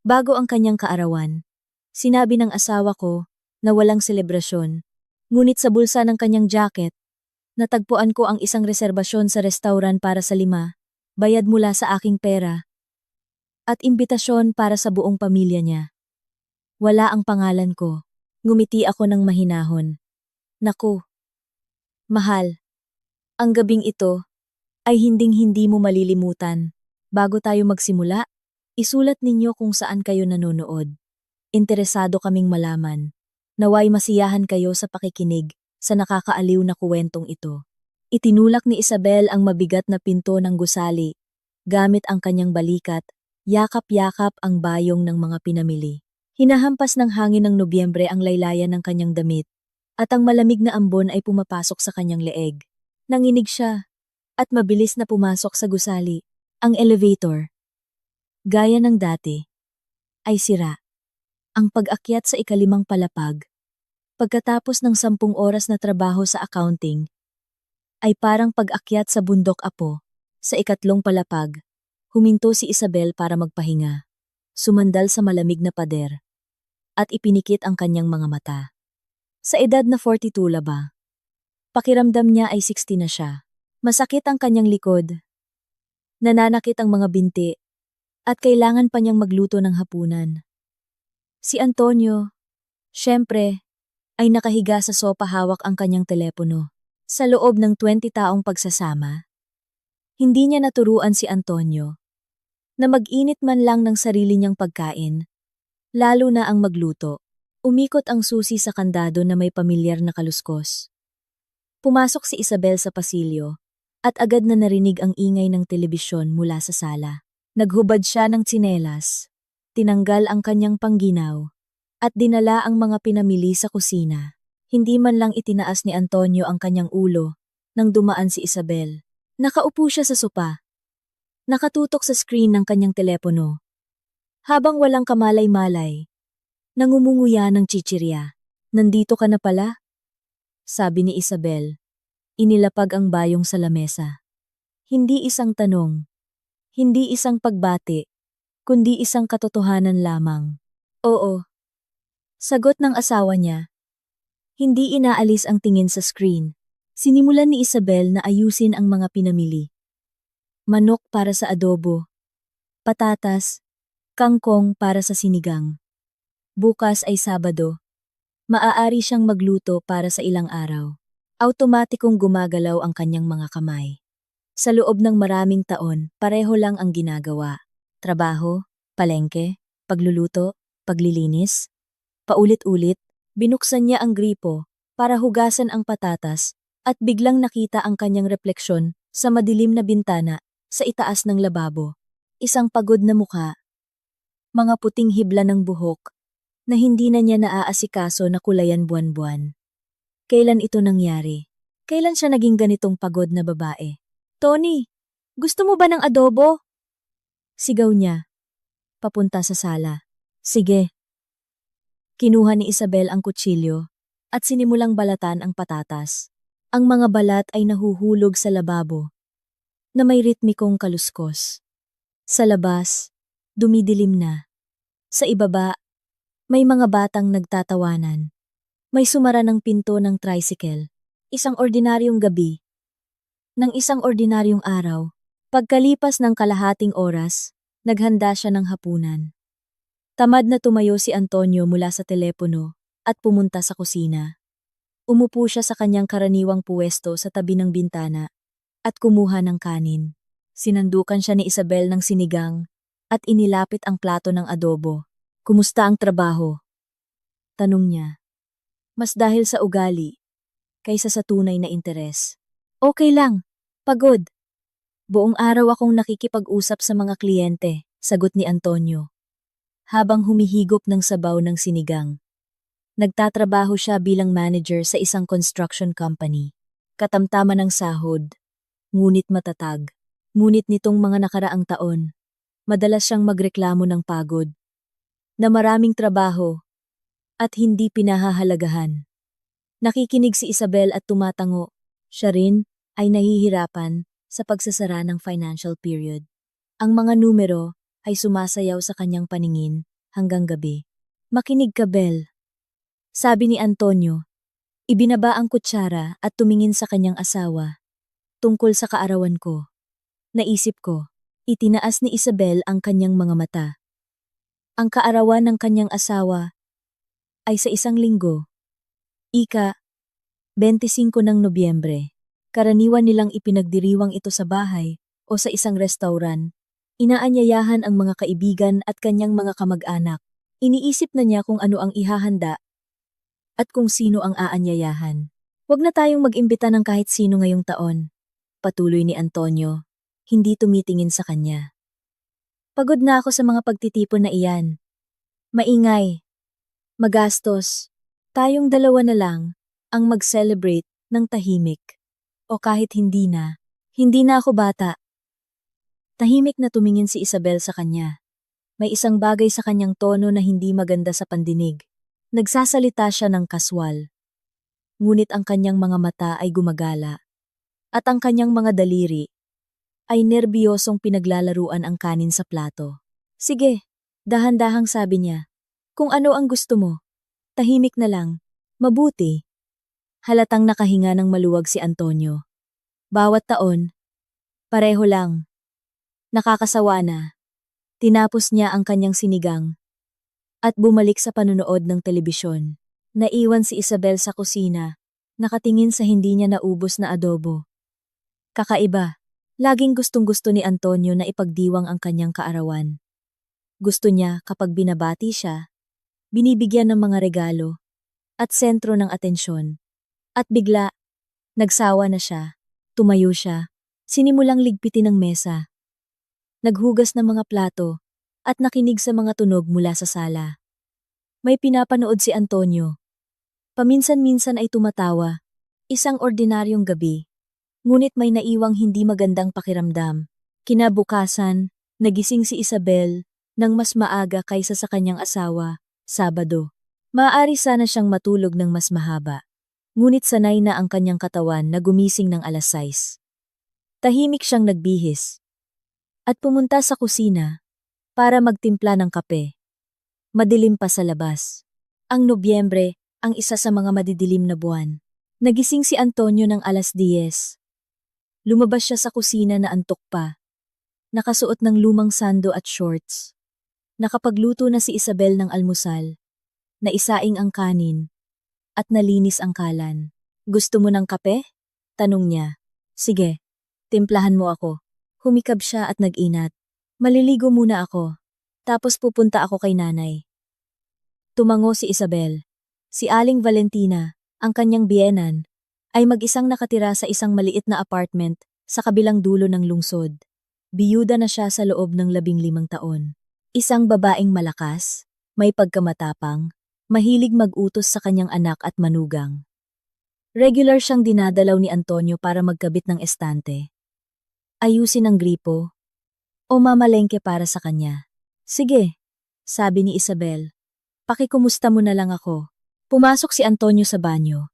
Bago ang kanyang kaarawan, sinabi ng asawa ko na walang selebrasyon. Ngunit sa bulsa ng kanyang jacket, natagpuan ko ang isang reserbasyon sa restaurant para sa 5, bayad mula sa aking pera, at imbitasyon para sa buong pamilya niya. Wala ang pangalan ko. Ngumiti ako ng mahinahon. Naku, mahal, ang gabing ito ay hinding-hindi mo malilimutan. Bago tayo magsimula, isulat ninyo kung saan kayo nanonood. Interesado kaming malaman. Naway masiyahan kayo sa pakikinig sa nakakaaliw na kuwentong ito. Itinulak ni Isabel ang mabigat na pinto ng gusali. Gamit ang kanyang balikat, yakap-yakap ang bayong ng mga pinamili. Hinahampas ng hangin ng Nobyembre ang laylayan ng kanyang damit, at ang malamig na ambon ay pumapasok sa kanyang leeg. Nanginig siya, at mabilis na pumasok sa gusali. Ang elevator, gaya ng dati, ay sira. Ang pag-akyat sa ika-5 palapag, pagkatapos ng 10 oras na trabaho sa accounting, ay parang pag-akyat sa bundok apo. Sa ika-3 palapag, huminto si Isabel para magpahinga. Sumandal sa malamig na pader, at ipinikit ang kanyang mga mata. Sa edad na 42 laba, pakiramdam niya ay 60 na siya. Masakit ang kanyang likod, nananakit ang mga binti, at kailangan pa niyang magluto ng hapunan. Si Antonio, syempre, ay nakahiga sa sopa hawak ang kanyang telepono. Sa loob ng 20 taong pagsasama, hindi niya naturuan si Antonio na mag-init man lang ng sarili niyang pagkain, lalo na ang magluto. Umikot ang susi sa kandado na may pamilyar na kaluskos. Pumasok si Isabel sa pasilyo, at agad na narinig ang ingay ng telebisyon mula sa sala. Naghubad siya ng tsinelas, tinanggal ang kanyang pangginaw, at dinala ang mga pinamili sa kusina. Hindi man lang itinaas ni Antonio ang kanyang ulo nang dumaan si Isabel. Nakaupo siya sa sopa, nakatutok sa screen ng kanyang telepono. Habang walang kamalay-malay, nangumunguya ng chichirya. "Nandito ka na pala?" sabi ni Isabel. Inilapag ang bayong sa lamesa. Hindi isang tanong, hindi isang pagbati, kundi isang katotohanan lamang. "Oo," sagot ng asawa niya. Hindi inaalis ang tingin sa screen. Sinimulan ni Isabel na ayusin ang mga pinamili. Manok para sa adobo, patatas, kangkong para sa sinigang. Bukas ay Sabado. Maaari siyang magluto para sa ilang araw. Automatikong gumagalaw ang kanyang mga kamay. Sa loob ng maraming taon, pareho lang ang ginagawa. Trabaho, palengke, pagluluto, paglilinis. Paulit-ulit, binuksan niya ang gripo para hugasan ang patatas at biglang nakita ang kanyang refleksyon sa madilim na bintana sa itaas ng lababo. Isang pagod na muka, mga puting hibla ng buhok na hindi na niya naaasikaso na kulayan buwan-buwan. Kailan ito nangyari? Kailan siya naging ganitong pagod na babae? "Tony, gusto mo ba ng adobo?" Sigaw niya, papunta sa sala. "Sige." Kinuha ni Isabel ang kutsilyo at sinimulang balatan ang patatas. Ang mga balat ay nahuhulog sa lababo na may ritmikong kaluskos. Sa labas, dumidilim na. Sa ibaba, may mga batang nagtatawanan. May sumara ng pinto ng tricycle. Isang ordinaryong gabi. Ng isang ordinaryong araw, pagkalipas ng kalahating oras, naghanda siya ng hapunan. Tamad na tumayo si Antonio mula sa telepono at pumunta sa kusina. Umupo siya sa kanyang karaniwang puwesto sa tabi ng bintana at kumuha ng kanin. Sinandukan siya ni Isabel ng sinigang at inilapit ang plato ng adobo. "Kumusta ang trabaho?" tanong niya. Mas dahil sa ugali, kaysa sa tunay na interes. "Okay lang, pagod. Buong araw akong nakikipag-usap sa mga kliyente," sagot ni Antonio. Habang humihigop ng sabaw ng sinigang. Nagtatrabaho siya bilang manager sa isang construction company. Katamtaman ng sahod, ngunit matatag. Ngunit nitong mga nakaraang taon, madalas siyang magreklamo ng pagod, na maraming trabaho, at hindi pinahahalagahan. Nakikinig si Isabel at tumatango. Siya rin ay nahihirapan sa pagsasara ng financial period. Ang mga numero ay sumasayaw sa kanyang paningin hanggang gabi. Makinig ka, Bel. Sabi ni Antonio. Ibinaba ang kutsara at tumingin sa kanyang asawa. Tungkol sa kaarawan ko. Naisip ko, itinaas ni Isabel ang kanyang mga mata. Ang kaarawan ng kanyang asawa ay sa isang linggo. Ika, 25 ng Nobyembre. Karaniwan nilang ipinagdiriwang ito sa bahay o sa isang restauran. Inaanyayahan ang mga kaibigan at kanyang mga kamag-anak. Iniisip na niya kung ano ang ihahanda at kung sino ang aanyayahan. Huwag na tayong mag-imbita ng kahit sino ngayong taon. Patuloy ni Antonio, hindi tumitingin sa kanya. Pagod na ako sa mga pagtitipon na iyan. Maingay. Magastos. Tayong dalawa na lang ang mag-celebrate ng tahimik. O kahit hindi na ako bata. Tahimik na tumingin si Isabel sa kanya. May isang bagay sa kanyang tono na hindi maganda sa pandinig. Nagsasalita siya ng kaswal. Ngunit ang kanyang mga mata ay gumagala. At ang kanyang mga daliri ay nerbiyosong pinaglalaruan ang kanin sa plato. Sige, dahan-dahang sabi niya. Kung ano ang gusto mo. Tahimik na lang. Mabuti. Halatang nakahinga ng maluwag si Antonio. Bawat taon, pareho lang. Nakakasawa na. Tinapos niya ang kanyang sinigang at bumalik sa panunood ng telebisyon. Naiwan si Isabel sa kusina, nakatingin sa hindi niya naubos na adobo. Kakaiba. Laging gustong-gusto ni Antonio na ipagdiwang ang kanyang kaarawan. Gusto niya kapag binabati siya, binibigyan ng mga regalo, at sentro ng atensyon. At bigla, nagsawa na siya, tumayo siya, sinimulang ligpitin ang mesa. Naghugas ng mga plato, at nakinig sa mga tunog mula sa sala. May pinapanood si Antonio. Paminsan-minsan ay tumatawa, isang ordinaryong gabi. Ngunit may naiwang hindi magandang pakiramdam. Kinabukasan, nagising si Isabel nang mas maaga kaysa sa kanyang asawa, Sabado. Maaari sana siyang matulog ng mas mahaba. Ngunit sanay na ang kanyang katawan na gumising ng alas 6. Tahimik siyang nagbihis. At pumunta sa kusina para magtimpla ng kape. Madilim pa sa labas. Ang Nobyembre, ang isa sa mga madidilim na buwan. Nagising si Antonio ng alas 10. Lumabas siya sa kusina na antok pa. Nakasuot ng lumang sando at shorts. Nakapagluto na si Isabel ng almusal. Naisaing ang kanin. At nalinis ang kalan. Gusto mo ng kape? Tanong niya. Sige, timplahan mo ako. Humikab siya at nag-inat. Maliligo muna ako. Tapos pupunta ako kay nanay. Tumango si Isabel. Si Aling Valentina, ang kanyang biyenan, ay mag-isang nakatira sa isang maliit na apartment sa kabilang dulo ng lungsod. Biyuda na siya sa loob ng 15 taon. Isang babaeng malakas, may pagkamatapang, mahilig mag-utos sa kanyang anak at manugang. Regular siyang dinadalaw ni Antonio para magkabit ng estante. Ayusin ang gripo o mamalengke para sa kanya. Sige, sabi ni Isabel. Pakikumusta mo na lang ako. Pumasok si Antonio sa banyo.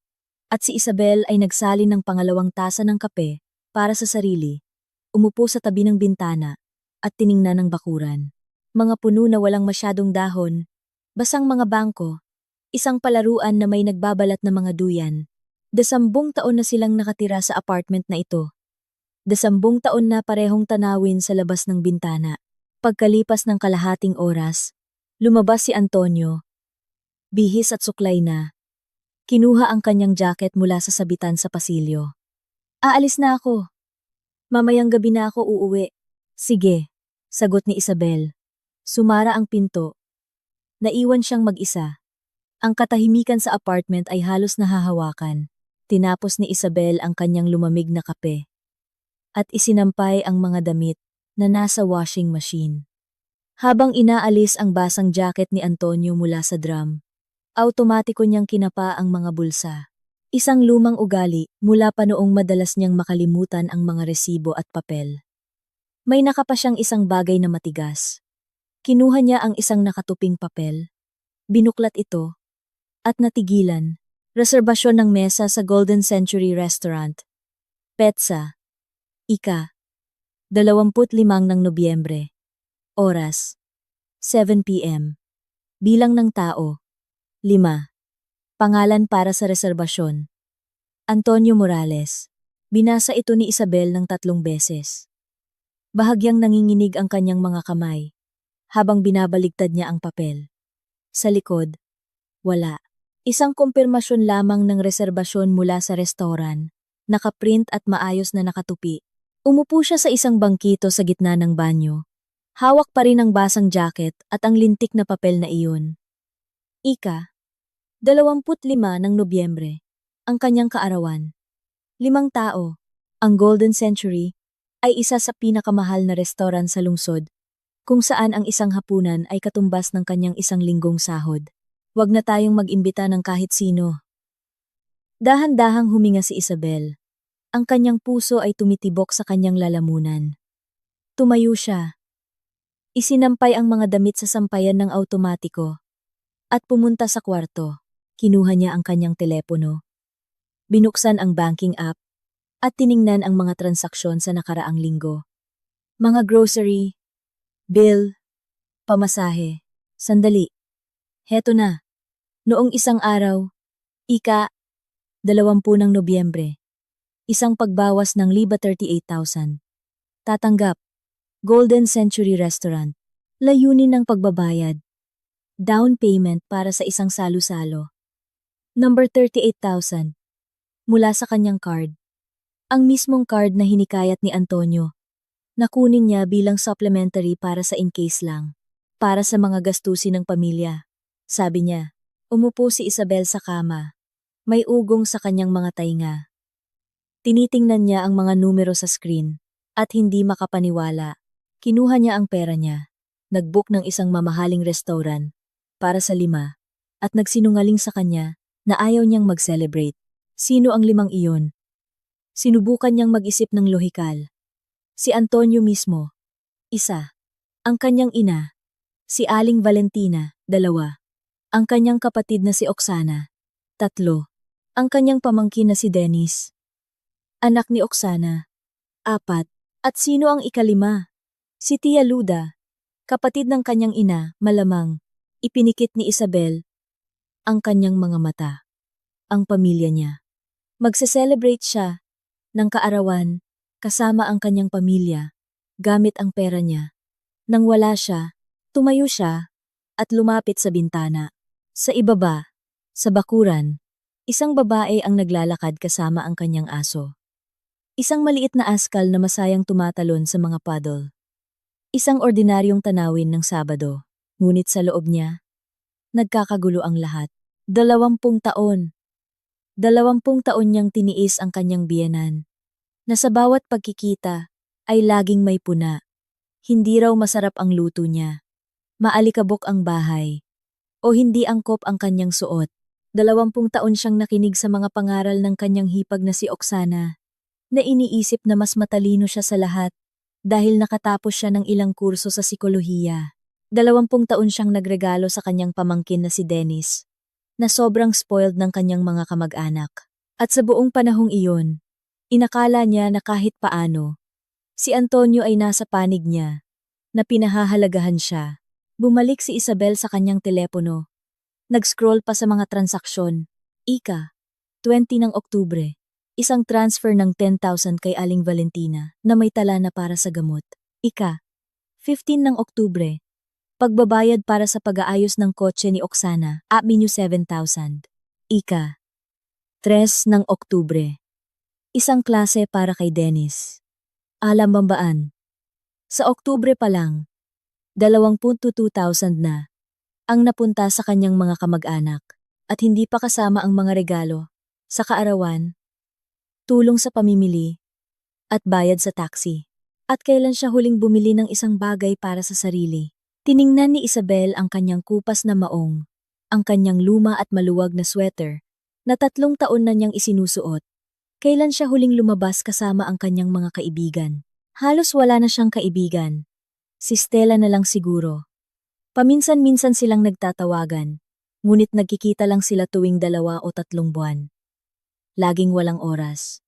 At si Isabel ay nagsalin ng pangalawang tasa ng kape para sa sarili. Umupo sa tabi ng bintana at tiningnan ng bakuran. Mga puno na walang masyadong dahon, basang mga bangko, isang palaruan na may nagbabalat na mga duyan. 10 taon na silang nakatira sa apartment na ito. 10 taon na parehong tanawin sa labas ng bintana. Pagkalipas ng kalahating oras, lumabas si Antonio. Bihis at suklay na. Kinuha ang kanyang jacket mula sa sabitan sa pasilyo. Aalis na ako. Mamayang gabi na ako uuwi. Sige, sagot ni Isabel. Sumara ang pinto. Naiwan siyang mag-isa. Ang katahimikan sa apartment ay halos nahahawakan. Tinapos ni Isabel ang kanyang lumamig na kape. At isinampay ang mga damit na nasa washing machine. Habang inaalis ang basang jacket ni Antonio mula sa drum, automatiko niyang kinapa ang mga bulsa. Isang lumang ugali mula pa noong madalas niyang makalimutan ang mga resibo at papel. May nakapa siyang isang bagay na matigas. Kinuha niya ang isang nakatuping papel. Binuklat ito. At natigilan. Reserbasyon ng mesa sa Golden Century Restaurant. Petsa. Ika. 25 ng Nobyembre. Oras. 7 p.m. Bilang ng tao. 5. Pangalan para sa reserbasyon. Antonio Morales. Binasa ito ni Isabel ng 3 beses. Bahagyang nanginginig ang kanyang mga kamay, habang binabaligtad niya ang papel. Sa likod, wala. Isang kumpirmasyon lamang ng reserbasyon mula sa restauran, nakaprint at maayos na nakatupi. Umupo siya sa isang bangkito sa gitna ng banyo. Hawak pa rin ang basang jacket at ang lintik na papel na iyon. Ika. 25 ng Nobyembre. Ang kanyang kaarawan. 5 tao. Ang Golden Century ay isa sa pinakamahal na restaurant sa lungsod, kung saan ang isang hapunan ay katumbas ng kanyang 1 linggong sahod. Huwag na tayong mag-imbita ng kahit sino. Dahan-dahang huminga si Isabel. Ang kanyang puso ay tumitibok sa kanyang lalamunan. Tumayo siya. Isinampay ang mga damit sa sampayan ng automatiko at pumunta sa kwarto. Kinuha niya ang kanyang telepono. Binuksan ang banking app at tiningnan ang mga transaksyon sa nakaraang linggo. Mga grocery, bill, pamasahe. Sandali. Heto na. Noong isang araw, ika, 20 ng Nobyembre. Isang pagbawas ng liba 38,000. Tatanggap. Golden Century Restaurant. Layunin ng pagbabayad. Down payment para sa isang salo-salo. Number 38,000. Mula sa kanyang card. Ang mismong card na hinikayat ni Antonio. Nakunin niya bilang supplementary para sa in case lang. Para sa mga gastusin ng pamilya. Sabi niya. Umupo si Isabel sa kama. May ugong sa kanyang mga tainga. Tinitingnan niya ang mga numero sa screen. At hindi makapaniwala. Kinuha niya ang pera niya. Nag-book ng isang mamahaling restaurant. Para sa 5. At nagsinungaling sa kanya na ayaw niyang mag-celebrate. Sino ang 5 iyon? Sinubukan niyang mag-isip ng lohikal. Si Antonio mismo. 1. Ang kanyang ina. Si Aling Valentina. 2. Ang kanyang kapatid na si Oksana. 3. Ang kanyang pamangkin na si Dennis. Anak ni Oksana. 4. At sino ang ika-5? Si Tia Luda. Kapatid ng kanyang ina, malamang. Ipinikit ni Isabel ang kanyang mga mata. Ang pamilya niya. Magse-celebrate siya ng kaarawan kasama ang kanyang pamilya gamit ang pera niya. Nang wala siya, tumayo siya at lumapit sa bintana. Sa ibaba, sa bakuran, isang babae ang naglalakad kasama ang kanyang aso. Isang maliit na askal na masayang tumatalon sa mga paddle. Isang ordinaryong tanawin ng Sabado, ngunit sa loob niya, nagkakagulo ang lahat. 20 taon. 20 taon niyang tiniis ang kanyang biyenan, na sa bawat pagkikita ay laging may puna. Hindi raw masarap ang luto niya, maalikabok ang bahay, o hindi angkop ang kanyang suot. 20 taon siyang nakinig sa mga pangaral ng kanyang hipag na si Oksana, na iniisip na mas matalino siya sa lahat dahil nakatapos siya ng ilang kurso sa psikolohiya. 20 taon siyang nagregalo sa kanyang pamangkin na si Dennis, na sobrang spoiled ng kanyang mga kamag-anak. At sa buong panahong iyon, inakala niya na kahit paano, si Antonio ay nasa panig niya, na pinahahalagahan siya. Bumalik si Isabel sa kanyang telepono. Nag-scroll pa sa mga transaksyon. Ika, 20 ng Oktubre. Isang transfer ng 10,000 kay Aling Valentina na may tala na para sa gamot. Ika, 15 ng Oktubre. Pagbabayad para sa pag-aayos ng kotse ni Oksana, Avenue 7,000. Ika, 3 ng Oktubre. Isang klase para kay Dennis. Alam bambaan. Sa Oktubre pa lang, 22,000 na ang napunta sa kanyang mga kamag-anak at hindi pa kasama ang mga regalo sa kaarawan, tulong sa pamimili, at bayad sa taxi. At kailan siya huling bumili ng isang bagay para sa sarili? Tiningnan ni Isabel ang kanyang kupas na maong, ang kanyang luma at maluwag na sweater, na 3 taon na niyang isinusuot. Kailan siya huling lumabas kasama ang kanyang mga kaibigan? Halos wala na siyang kaibigan. Si Stella na lang siguro. Paminsan-minsan silang nagtatawagan, ngunit nagkikita lang sila tuwing 2 o 3 buwan. Laging walang oras.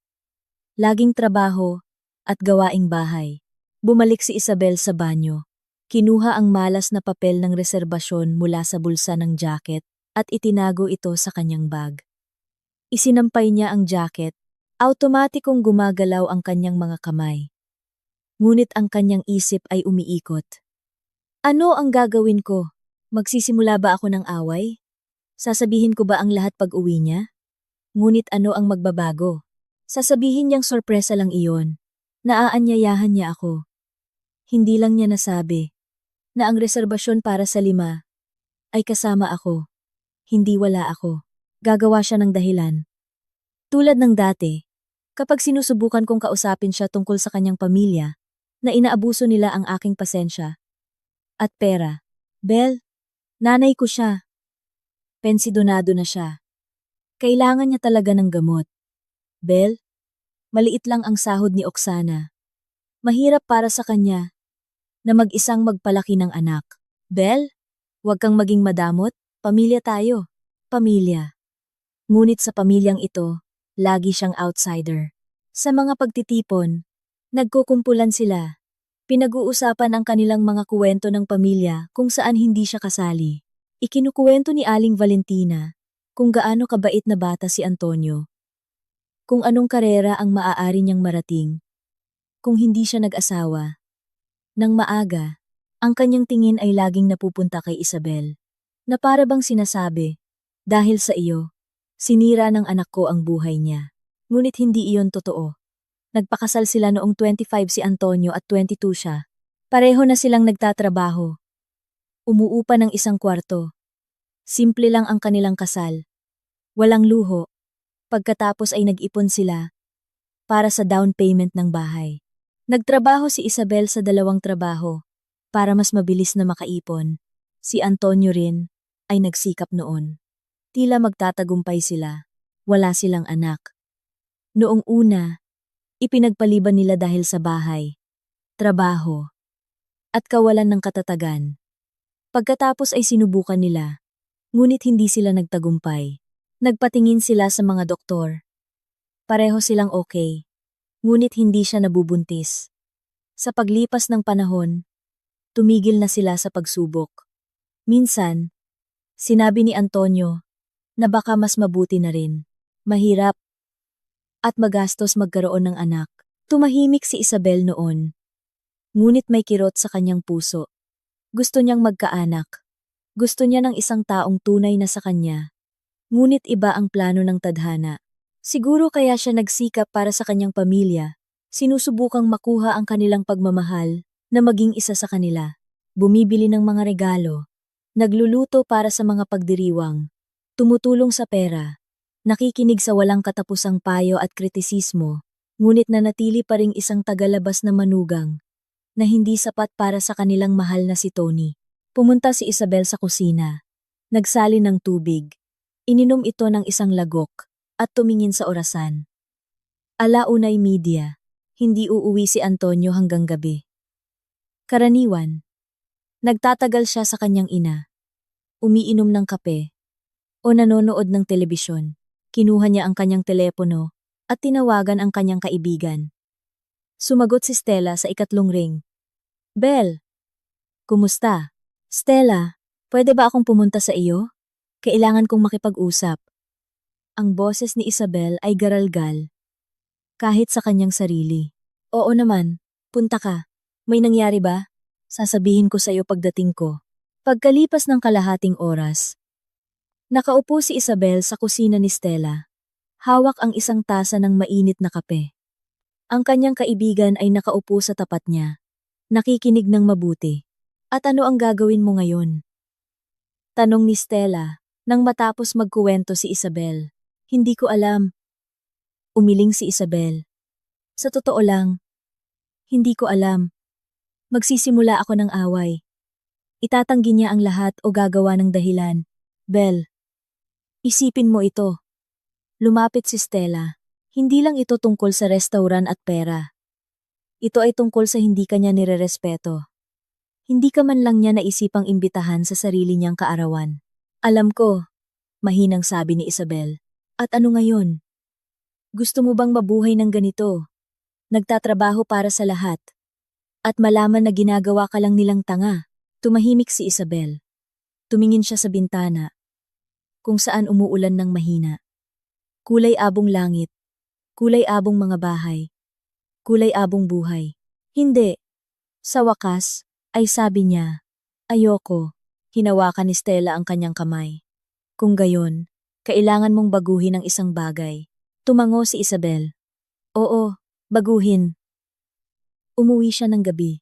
Laging trabaho at gawaing bahay. Bumalik si Isabel sa banyo. Kinuha ang malas na papel ng reserbasyon mula sa bulsa ng jacket at itinago ito sa kanyang bag. Isinampay niya ang jacket, automatikong gumagalaw ang kanyang mga kamay. Ngunit ang kanyang isip ay umiikot. Ano ang gagawin ko? Magsisimula ba ako ng away? Sasabihin ko ba ang lahat pag-uwi niya? Ngunit ano ang magbabago? Sasabihin niyang sorpresa lang iyon. Naaanyayahan niya ako. Hindi lang niya nasabi na ang reserbasyon para sa 5 ay kasama ako. Hindi wala ako. Gagawa siya ng dahilan. Tulad ng dati, kapag sinusubukan kong kausapin siya tungkol sa kanyang pamilya, na inaabuso nila ang aking pasensya. At pera. Bel, nanay ko siya. Pensidonado na siya. Kailangan niya talaga ng gamot. Bel, maliit lang ang sahod ni Oksana. Mahirap para sa kanya na mag-isang magpalaki ng anak. Bel, huwag kang maging madamot, pamilya tayo. Pamilya. Ngunit sa pamilyang ito, lagi siyang outsider. Sa mga pagtitipon, nagkukumpulan sila. Pinag-uusapan ang kanilang mga kuwento ng pamilya kung saan hindi siya kasali. Ikinukuwento ni Aling Valentina kung gaano kabait na bata si Antonio. Kung anong karera ang maaari niyang marating. Kung hindi siya nag-asawa. Nang maaga, ang kanyang tingin ay laging napupunta kay Isabel. Na para bang sinasabi, dahil sa iyo, sinira ng anak ko ang buhay niya. Ngunit hindi iyon totoo. Nagpakasal sila noong 25 si Antonio at 22 siya. Pareho na silang nagtatrabaho. Umuupa ng isang kwarto. Simple lang ang kanilang kasal. Walang luho. Pagkatapos ay nag-ipon sila para sa down payment ng bahay. Nagtrabaho si Isabel sa 2 trabaho para mas mabilis na makaipon. Si Antonio rin ay nagsikap noon. Tila magtatagumpay sila. Wala silang anak. Noong una, ipinagpaliban nila dahil sa bahay, trabaho, at kawalan ng katatagan. Pagkatapos ay sinubukan nila, ngunit hindi sila nagtagumpay. Nagpatingin sila sa mga doktor. Pareho silang okay, ngunit hindi siya nabubuntis. Sa paglipas ng panahon, tumigil na sila sa pagsubok. Minsan, sinabi ni Antonio na baka mas mabuti na rin. Mahirap at magastos magkaroon ng anak. Tumahimik si Isabel noon. Ngunit may kirot sa kanyang puso. Gusto niyang magkaanak. Gusto niya ng isang taong tunay na sa kanya. Ngunit iba ang plano ng tadhana. Siguro kaya siya nagsikap para sa kanyang pamilya. Sinusubukang makuha ang kanilang pagmamahal na maging isa sa kanila. Bumibili ng mga regalo. Nagluluto para sa mga pagdiriwang. Tumutulong sa pera. Nakikinig sa walang katapusang payo at kritisismo, ngunit nanatili pa ring isang tagalabas na manugang, na hindi sapat para sa kanilang mahal na si Tony. Pumunta si Isabel sa kusina. Nagsali ng tubig. Ininom ito ng isang lagok, at tumingin sa orasan. Alaunay media. Hindi uuwi si Antonio hanggang gabi. Karaniwan. Nagtatagal siya sa kanyang ina. Umiinom ng kape. O nanonood ng telebisyon. Kinuha niya ang kanyang telepono at tinawagan ang kanyang kaibigan. Sumagot si Stella sa 3 ring. Bel! Kumusta? Stella, pwede ba akong pumunta sa iyo? Kailangan kong makipag-usap. Ang boses ni Isabel ay garalgal. Kahit sa kanyang sarili. Oo naman, punta ka. May nangyari ba? Sasabihin ko sa iyo pagdating ko. Pagkalipas ng kalahating oras, nakaupo si Isabel sa kusina ni Stella. Hawak ang isang tasa ng mainit na kape. Ang kanyang kaibigan ay nakaupo sa tapat niya. Nakikinig ng mabuti. At ano ang gagawin mo ngayon? Tanong ni Stella, nang matapos magkuwento si Isabel. Hindi ko alam. Umiling si Isabel. Sa totoo lang, hindi ko alam. Magsisimula ako ng away. Itatanggi niya ang lahat o gagawa ng dahilan. Bel, isipin mo ito. Lumapit si Stella. Hindi lang ito tungkol sa restaurant at pera. Ito ay tungkol sa hindi kanya nirerespeto. Hindi ka man lang niya naisipang imbitahan sa sarili niyang kaarawan. Alam ko, mahinang sabi ni Isabel. At ano ngayon? Gusto mo bang mabuhay ng ganito? Nagtatrabaho para sa lahat. At malaman na ginagawa ka lang nilang tanga. Tumahimik si Isabel. Tumingin siya sa bintana, kung saan umuulan ng mahina. Kulay abong langit, kulay abong mga bahay, kulay abong buhay. Hindi. Sa wakas, ay sabi niya, ayoko. Hinawakan ni Stella ang kanyang kamay. Kung gayon, kailangan mong baguhin ang isang bagay. Tumango si Isabel. Oo, baguhin. Umuwi siya ng gabi.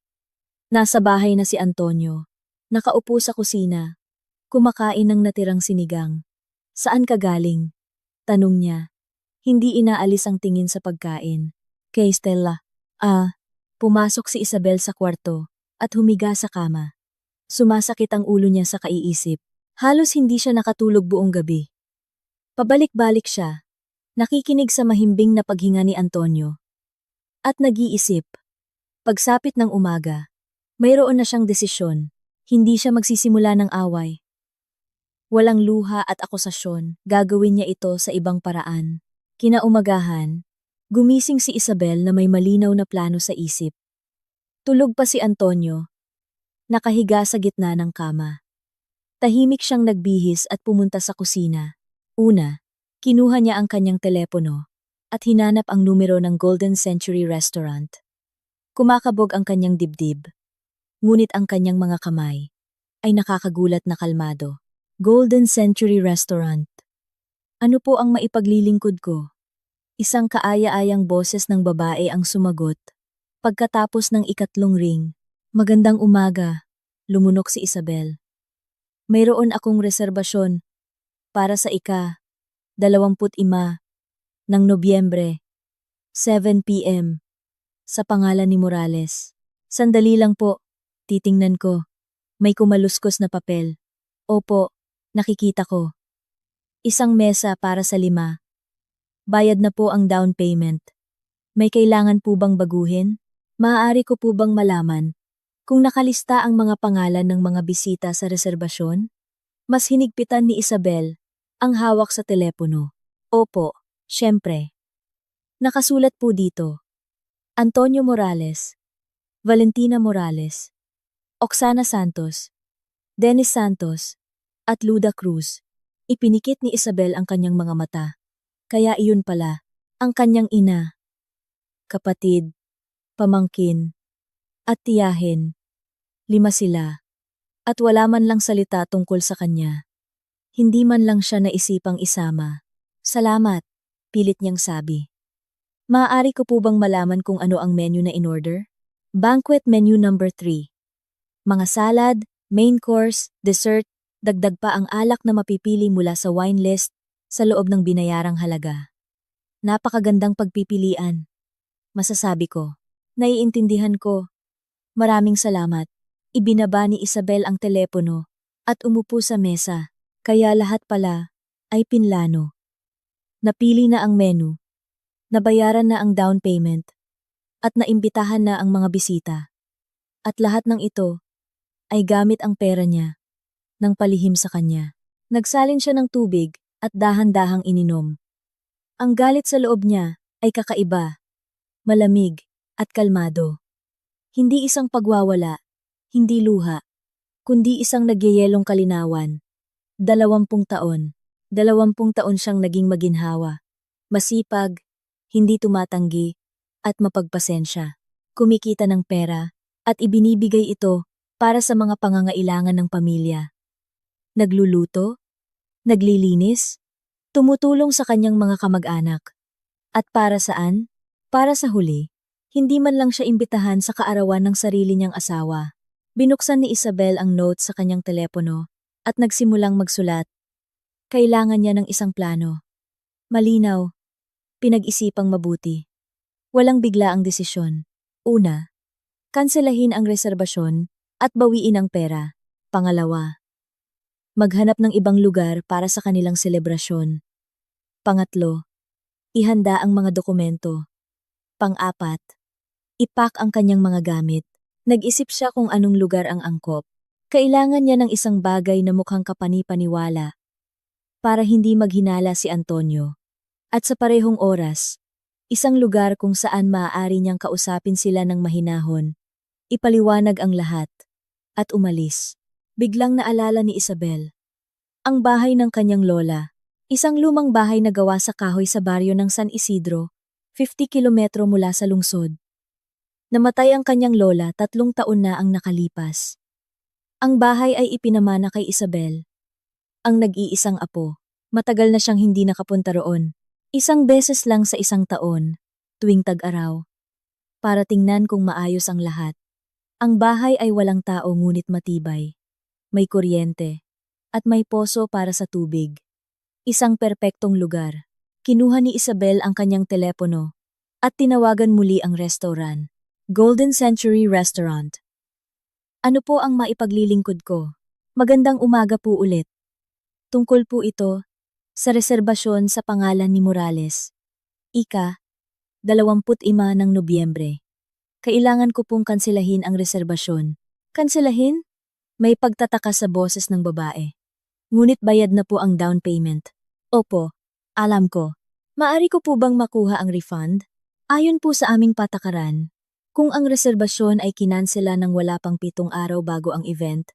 Nasa bahay na si Antonio. Nakaupo sa kusina. Kumakain ng natirang sinigang. Saan ka galing? Tanong niya. Hindi inaalis ang tingin sa pagkain. Kay Stella. Pumasok si Isabel sa kwarto at humiga sa kama. Sumasakit ang ulo niya sa kaiisip. Halos hindi siya nakatulog buong gabi. Pabalik-balik siya. Nakikinig sa mahimbing na paghinga ni Antonio. At nag-iisip. Pagsapit ng umaga, mayroon na siyang desisyon. Hindi siya magsisimula ng away. Walang luha at akusasyon, gagawin niya ito sa ibang paraan. Kinaumagahan, gumising si Isabel na may malinaw na plano sa isip. Tulog pa si Antonio. Nakahiga sa gitna ng kama. Tahimik siyang nagbihis at pumunta sa kusina. Una, kinuha niya ang kanyang telepono at hinanap ang numero ng Golden Century Restaurant. Kumakabog ang kanyang dibdib. Ngunit ang kanyang mga kamay ay nakakagulat na kalmado. Golden Century Restaurant. Ano po ang maipaglilingkod ko? Isang kaaya-ayang boses ng babae ang sumagot. Pagkatapos ng ikatlong ring, magandang umaga, lumunok si Isabel. Mayroon akong reserbasyon para sa ika-25 ng Nobyembre, 7 p.m. sa pangalan ni Morales. Sandali lang po, titingnan ko. May kumaluskos na papel. Opo, nakikita ko. Isang mesa para sa 5. Bayad na po ang down payment. May kailangan po bang baguhin? Maaari ko po bang malaman kung nakalista ang mga pangalan ng mga bisita sa reserbasyon? Mas hinigpitan ni Isabel ang hawak sa telepono. Opo, syempre. Nakasulat po dito. Antonio Morales, Valentina Morales, Oksana Santos, Dennis Santos, at Luda Cruz. Ipinikit ni Isabel ang kanyang mga mata. Kaya iyon pala, ang kanyang ina, kapatid, pamangkin, at tiyahin. 5 sila. At wala man lang salita tungkol sa kanya. Hindi man lang siya naisipang isama. Salamat, pilit niyang sabi. Maaari ko po bang malaman kung ano ang menu na in-order? Banquet menu number 3. Mga salad, main course, dessert, dagdag pa ang alak na mapipili mula sa wine list sa loob ng binayarang halaga. Napakagandang pagpipilian. Masasabi ko. Naiintindihan ko. Maraming salamat. Ibinaba ni Isabel ang telepono at umupo sa mesa. Kaya lahat pala ay pinlano. Napili na ang menu. Nabayaran na ang down payment. At naimbitahan na ang mga bisita. At lahat ng ito ay gamit ang pera niya nang palihim sa kanya. Nagsalin siya ng tubig at dahan-dahang ininom. Ang galit sa loob niya ay kakaiba, malamig at kalmado. Hindi isang pagwawala, hindi luha, kundi isang nagyayelong kalinawan. 20 taon. 20 taon siyang naging maginhawa. Masipag, hindi tumatanggi, at mapagpasensya. Kumikita ng pera, at ibinibigay ito para sa mga pangangailangan ng pamilya. Nagluluto, naglilinis, tumutulong sa kanyang mga kamag-anak. At para saan? Para sa huli, hindi man lang siya imbitahan sa kaarawan ng sarili niyang asawa. Binuksan ni Isabel ang note sa kanyang telepono at nagsimulang magsulat. Kailangan niya ng isang plano. Malinaw, pinag-isipang mabuti. Walang bigla ang desisyon. Una, kanselahin ang reserbasyon at bawiin ang pera. Pangalawa, maghanap ng ibang lugar para sa kanilang selebrasyon. Pangatlo, ihanda ang mga dokumento. Pang-apat, ipak ang kanyang mga gamit. Nag-isip siya kung anong lugar ang angkop. Kailangan niya ng isang bagay na mukhang kapani-paniwala para hindi maghinala si Antonio. At sa parehong oras, isang lugar kung saan maaari niyang kausapin sila ng mahinahon. Ipaliwanag ang lahat. At umalis. Biglang naalala ni Isabel ang bahay ng kanyang lola. Isang lumang bahay na gawa sa kahoy sa baryo ng San Isidro, 50 kilometro mula sa lungsod. Namatay ang kanyang lola 3 taon na ang nakalipas. Ang bahay ay ipinamana kay Isabel. Ang nag-iisang apo. Matagal na siyang hindi nakapunta roon. Isang beses lang sa isang taon, tuwing tag-araw. Para tingnan kung maayos ang lahat. Ang bahay ay walang tao ngunit matibay. May kuryente. At may poso para sa tubig. Isang perpektong lugar. Kinuha ni Isabel ang kanyang telepono at tinawagan muli ang restaurant. Golden Century Restaurant. Ano po ang maipaglilingkod ko? Magandang umaga po ulit. Tungkol po ito sa reserbasyon sa pangalan ni Morales. Ika, 25 ng Nobyembre. Kailangan ko pong kanselahin ang reserbasyon. Kanselahin? May pagtataka sa boses ng babae. Ngunit bayad na po ang down payment. Opo, alam ko. Maari ko po bang makuha ang refund? Ayon po sa aming patakaran, kung ang reserbasyon ay kinansela ng wala pang 7 araw bago ang event,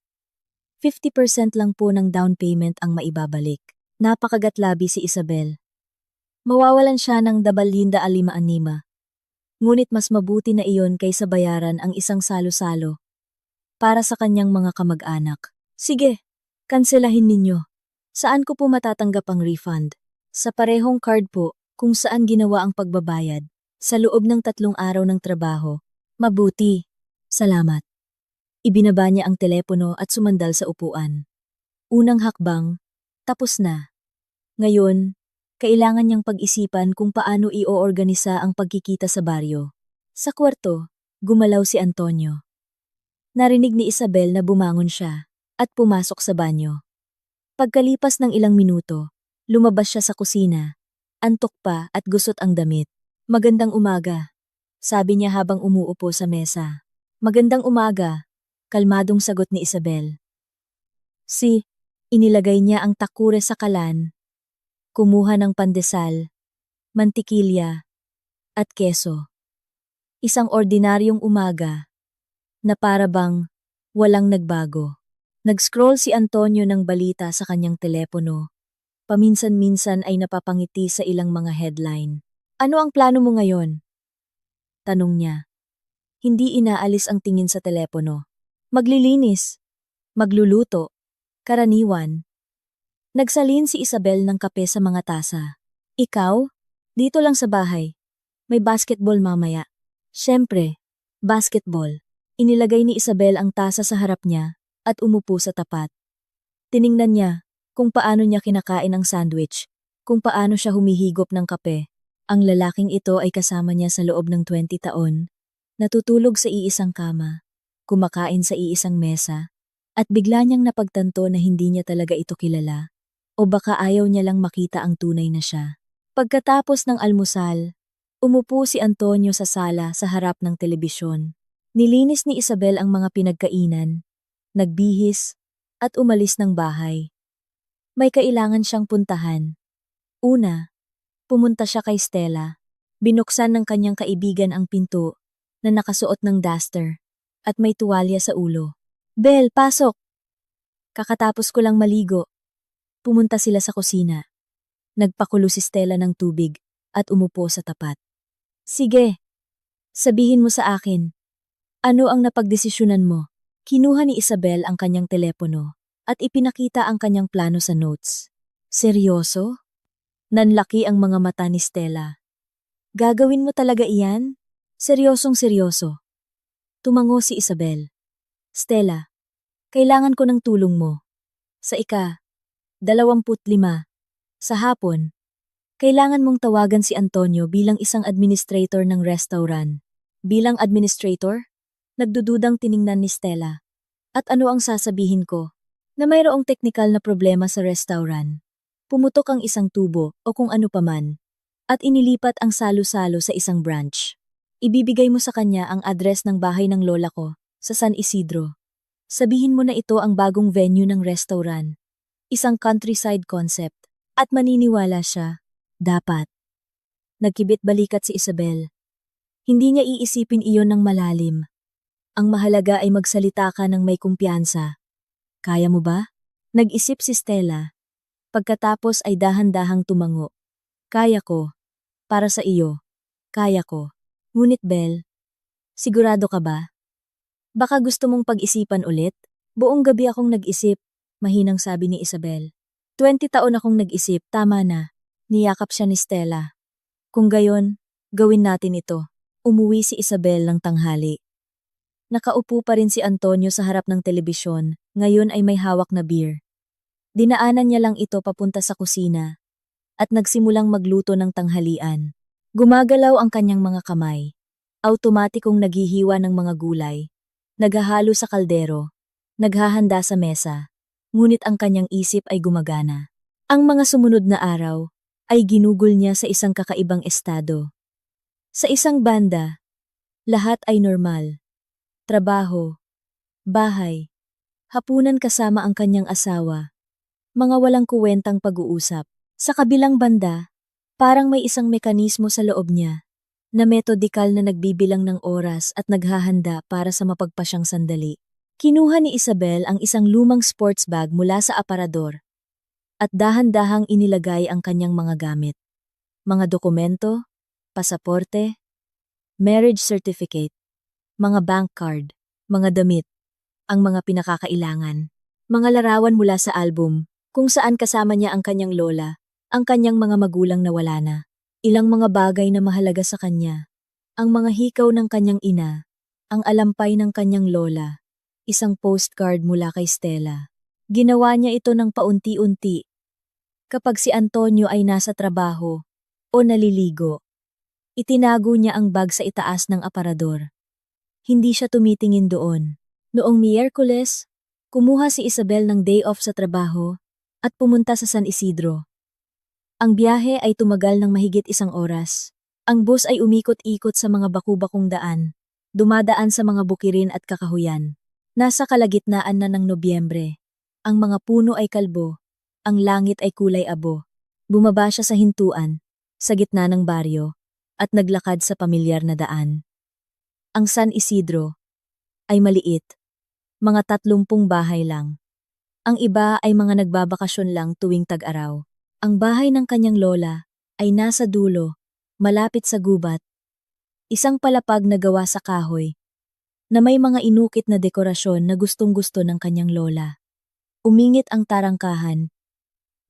50% lang po ng down payment ang maibabalik. Napakagatlabi si Isabel. Mawawalan siya ng 2,500. Ngunit mas mabuti na iyon kaysa bayaran ang isang salo-salo para sa kanyang mga kamag-anak. Sige. Kanselahin ninyo. Saan ko po matatanggap ang refund? Sa parehong card po, kung saan ginawa ang pagbabayad. Sa loob ng 3 araw ng trabaho. Mabuti. Salamat. Ibinaba niya ang telepono at sumandal sa upuan. Unang hakbang, tapos na. Ngayon, kailangan niyang pag-isipan kung paano i-oorganisa ang pagkikita sa baryo. Sa kwarto, gumalaw si Antonio. Narinig ni Isabel na bumangon siya at pumasok sa banyo. Pagkalipas ng ilang minuto, lumabas siya sa kusina. Antok pa at gusot ang damit. Magandang umaga, sabi niya habang umuupo sa mesa. Magandang umaga, kalmadong sagot ni Isabel. Inilagay niya ang takure sa kalan, kumuha ng pandesal, mantikilya, at keso. Isang ordinaryong umaga, na para bang walang nagbago. Nag-scroll si Antonio ng balita sa kanyang telepono. Paminsan-minsan ay napapangiti sa ilang mga headline. Ano ang plano mo ngayon? Tanong niya. Hindi inaalis ang tingin sa telepono. Maglilinis. Magluluto. Karaniwan. Nagsalin si Isabel ng kape sa mga tasa. Ikaw? Dito lang sa bahay. May basketball mamaya. Siyempre, basketball. Inilagay ni Isabel ang tasa sa harap niya at umupo sa tapat. Tiningnan niya kung paano niya kinakain ang sandwich, kung paano siya humihigop ng kape. Ang lalaking ito ay kasama niya sa loob ng 20 taon, natutulog sa iisang kama, kumakain sa iisang mesa, at bigla niyang napagtanto na hindi niya talaga ito kilala, o baka ayaw niya lang makita ang tunay na siya. Pagkatapos ng almusal, umupo si Antonio sa sala sa harap ng telebisyon. Nilinis ni Isabel ang mga pinagkainan, nagbihis, at umalis ng bahay. May kailangan siyang puntahan. Una, pumunta siya kay Stella. Binuksan ng kanyang kaibigan ang pinto na nakasuot ng duster at may tuwalya sa ulo. Bel, pasok! Kakatapos ko lang maligo. Pumunta sila sa kusina. Nagpakulo si Stella ng tubig at umupo sa tapat. Sige, sabihin mo sa akin. Ano ang napagdesisyonan mo? Kinuha ni Isabel ang kanyang telepono at ipinakita ang kanyang plano sa notes. Seryoso? Nanlaki ang mga mata ni Stella. Gagawin mo talaga iyan? Seryosong seryoso. Tumango si Isabel. Stella, kailangan ko ng tulong mo. Sa 25, sa hapon, kailangan mong tawagan si Antonio bilang isang administrator ng restaurant. Bilang administrator? Nagdududang tiningnan ni Stella. At ano ang sasabihin ko? Na mayroong teknikal na problema sa restaurant. Pumutok ang isang tubo o kung ano paman. At inilipat ang salo-salo sa isang branch. Ibibigay mo sa kanya ang address ng bahay ng lola ko sa San Isidro. Sabihin mo na ito ang bagong venue ng restaurant. Isang countryside concept. At maniniwala siya. Dapat. Nagkibit balikat si Isabel. Hindi niya iisipin iyon ng malalim. Ang mahalaga ay magsalita ka ng may kumpiyansa. Kaya mo ba? Nag-isip si Stella. Pagkatapos ay dahan-dahang tumango. Kaya ko. Para sa iyo. Kaya ko. Ngunit Belle, sigurado ka ba? Baka gusto mong pag-isipan ulit? Buong gabi akong nag-isip, mahinang sabi ni Isabel. 20 taon akong nag-isip, tama na. Niyakap siya ni Stella. Kung gayon, gawin natin ito. Umuwi si Isabel ng tanghali. Nakaupo pa rin si Antonio sa harap ng telebisyon, ngayon ay may hawak na beer. Dinaanan niya lang ito papunta sa kusina at nagsimulang magluto ng tanghalian. Gumagalaw ang kanyang mga kamay. Automatikong naghihiwa ng mga gulay. Naghahalo sa kaldero. Naghahanda sa mesa. Ngunit ang kanyang isip ay gumagana. Ang mga sumunod na araw ay ginugol niya sa isang kakaibang estado. Sa isang banda, lahat ay normal. Trabaho, bahay, hapunan kasama ang kanyang asawa. Mga walang kuwentang pag-uusap. Sa kabilang banda, parang may isang mekanismo sa loob niya na metodikal na nagbibilang ng oras at naghahanda para sa mapagpasyang sandali. Kinuha ni Isabel ang isang lumang sports bag mula sa aparador at dahan-dahang inilagay ang kanyang mga gamit. Mga dokumento, pasaporte, marriage certificate, mga bank card, mga damit, ang mga pinakakailangan, mga larawan mula sa album kung saan kasama niya ang kanyang lola, ang kanyang mga magulang na wala na, ilang mga bagay na mahalaga sa kanya, ang mga hikaw ng kanyang ina, ang alampay ng kanyang lola, isang postcard mula kay Stella. Ginawa niya ito ng paunti-unti. Kapag si Antonio ay nasa trabaho o naliligo, itinago niya ang bag sa itaas ng aparador. Hindi siya tumitingin doon. Noong Miyerkules, kumuha si Isabel ng day off sa trabaho at pumunta sa San Isidro. Ang biyahe ay tumagal ng mahigit 1 oras. Ang bus ay umikot-ikot sa mga baku-bakong daan, dumadaan sa mga bukirin at kakahuyan. Nasa kalagitnaan na ng Nobyembre. Ang mga puno ay kalbo, ang langit ay kulay abo. Bumaba siya sa hintuan, sa gitna ng baryo, at naglakad sa pamilyar na daan. Ang San Isidro ay maliit, mga 30 bahay lang. Ang iba ay mga nagbabakasyon lang tuwing tag-araw. Ang bahay ng kanyang lola ay nasa dulo, malapit sa gubat. Isang palapag na gawa sa kahoy, na may mga inukit na dekorasyon na gustong-gusto ng kanyang lola. Umingit ang tarangkahan.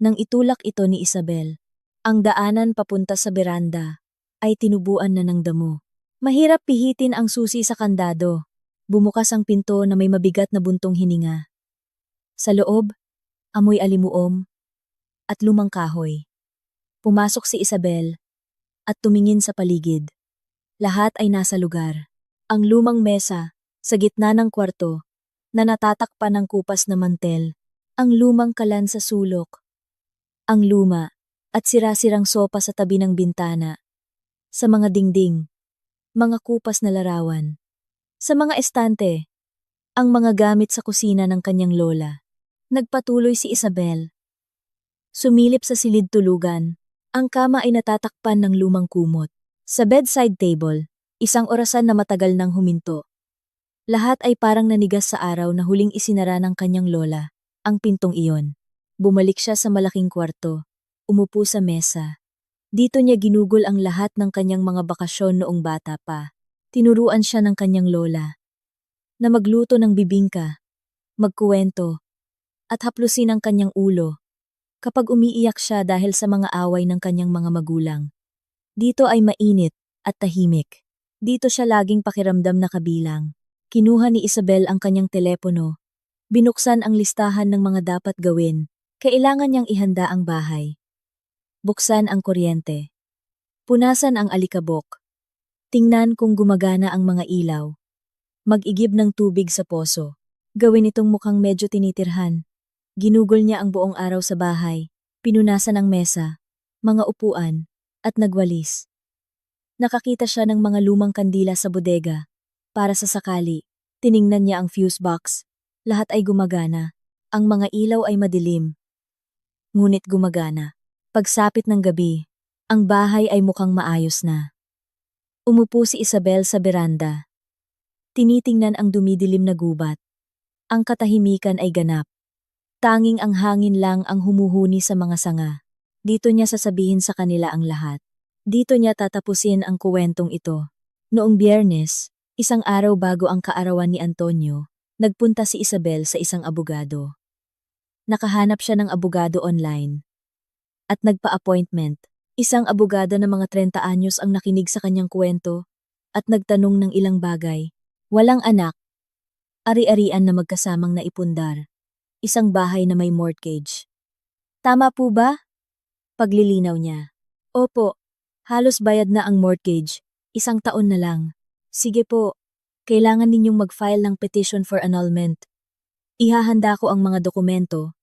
Nang itulak ito ni Isabel, ang daanan papunta sa beranda ay tinubuan na ng damo. Mahirap pihitin ang susi sa kandado. Bumukas ang pinto na may mabigat na buntong hininga. Sa loob, amoy alimuom at lumang kahoy. Pumasok si Isabel at tumingin sa paligid. Lahat ay nasa lugar. Ang lumang mesa, sa gitna ng kwarto, na natatakpan ng kupas na mantel. Ang lumang kalan sa sulok. Ang luma at sira-sirang sopa sa tabi ng bintana. Sa mga dingding, mga kupas na larawan. Sa mga estante, ang mga gamit sa kusina ng kanyang lola. Nagpatuloy si Isabel. Sumilip sa silid tulugan. Ang kama ay natatakpan ng lumang kumot. Sa bedside table, isang orasan na matagal nang huminto. Lahat ay parang nanigas sa araw na huling isinara ng kanyang lola, ang pintong iyon. Bumalik siya sa malaking kwarto, umupo sa mesa. Dito niya ginugol ang lahat ng kanyang mga bakasyon noong bata pa. Tinuruan siya ng kanyang lola na magluto ng bibingka, magkuwento, at haplusin ang kanyang ulo kapag umiiyak siya dahil sa mga away ng kanyang mga magulang. Dito ay mainit at tahimik. Dito siya laging pakiramdam na kabilang. Kinuha ni Isabel ang kanyang telepono. Binuksan ang listahan ng mga dapat gawin. Kailangan niyang ihanda ang bahay. Buksan ang kuryente. Punasan ang alikabok. Tingnan kung gumagana ang mga ilaw. Mag-igib ng tubig sa poso. Gawin itong mukhang medyo tinitirhan. Ginugol niya ang buong araw sa bahay. Pinunasan ang mesa, mga upuan, at nagwalis. Nakakita siya ng mga lumang kandila sa bodega. Para sa sakali, tiningnan niya ang fuse box. Lahat ay gumagana. Ang mga ilaw ay madilim. Ngunit gumagana. Pagsapit ng gabi, ang bahay ay mukhang maayos na. Umupo si Isabel sa beranda. Tinitingnan ang dumidilim na gubat. Ang katahimikan ay ganap. Tanging ang hangin lang ang humuhuni sa mga sanga. Dito niya sasabihin sa kanila ang lahat. Dito niya tatapusin ang kuwentong ito. Noong Biyernes, isang araw bago ang kaarawan ni Antonio, nagpunta si Isabel sa isang abogado. Nakahanap siya ng abogado online. At nagpa-appointment. Isang abogado na mga 30 anyos ang nakinig sa kanyang kwento at nagtanong ng ilang bagay. Walang anak. Ari-arian na magkasamang naipundar. Isang bahay na may mortgage. Tama po ba? Paglilinaw niya. Opo, halos bayad na ang mortgage. 1 taon na lang. Sige po, kailangan ninyong mag-file ng petition for annulment. Ihahanda ko ang mga dokumento.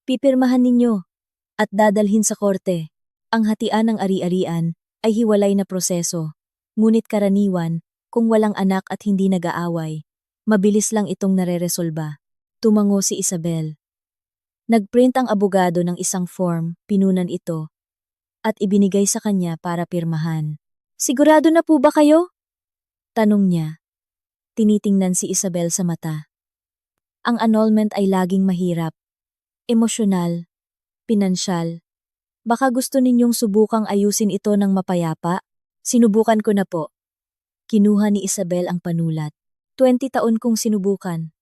Pipirmahan ninyo at dadalhin sa korte. Ang hatian ng ari-arian ay hiwalay na proseso. Ngunit karaniwan, kung walang anak at hindi nag-aaway, mabilis lang itong nareresolba. Tumango si Isabel. Nagprint ang abogado ng isang form, pinunan ito, at ibinigay sa kanya para pirmahan. Sigurado na po ba kayo? Tanong niya. Tinitingnan si Isabel sa mata. Ang annulment ay laging mahirap. Emosyonal, pinansyal. Baka gusto ninyong subukang ayusin ito ng mapayapa? Sinubukan ko na po. Kinuha ni Isabel ang panulat. 20 taon kong sinubukan.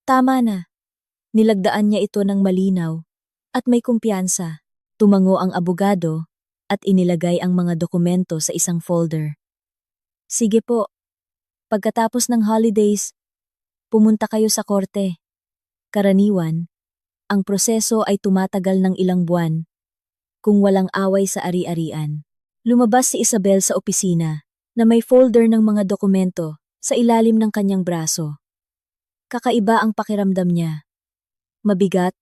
Tama na. Nilagdaan niya ito ng malinaw at may kumpiyansa. Tumango ang abogado at inilagay ang mga dokumento sa isang folder. Sige po. Pagkatapos ng holidays, pumunta kayo sa korte. Karaniwan, ang proseso ay tumatagal ng ilang buwan kung walang away sa ari-arian. Lumabas si Isabel sa opisina na may folder ng mga dokumento sa ilalim ng kanyang braso. Kakaiba ang pakiramdam niya. Mabigat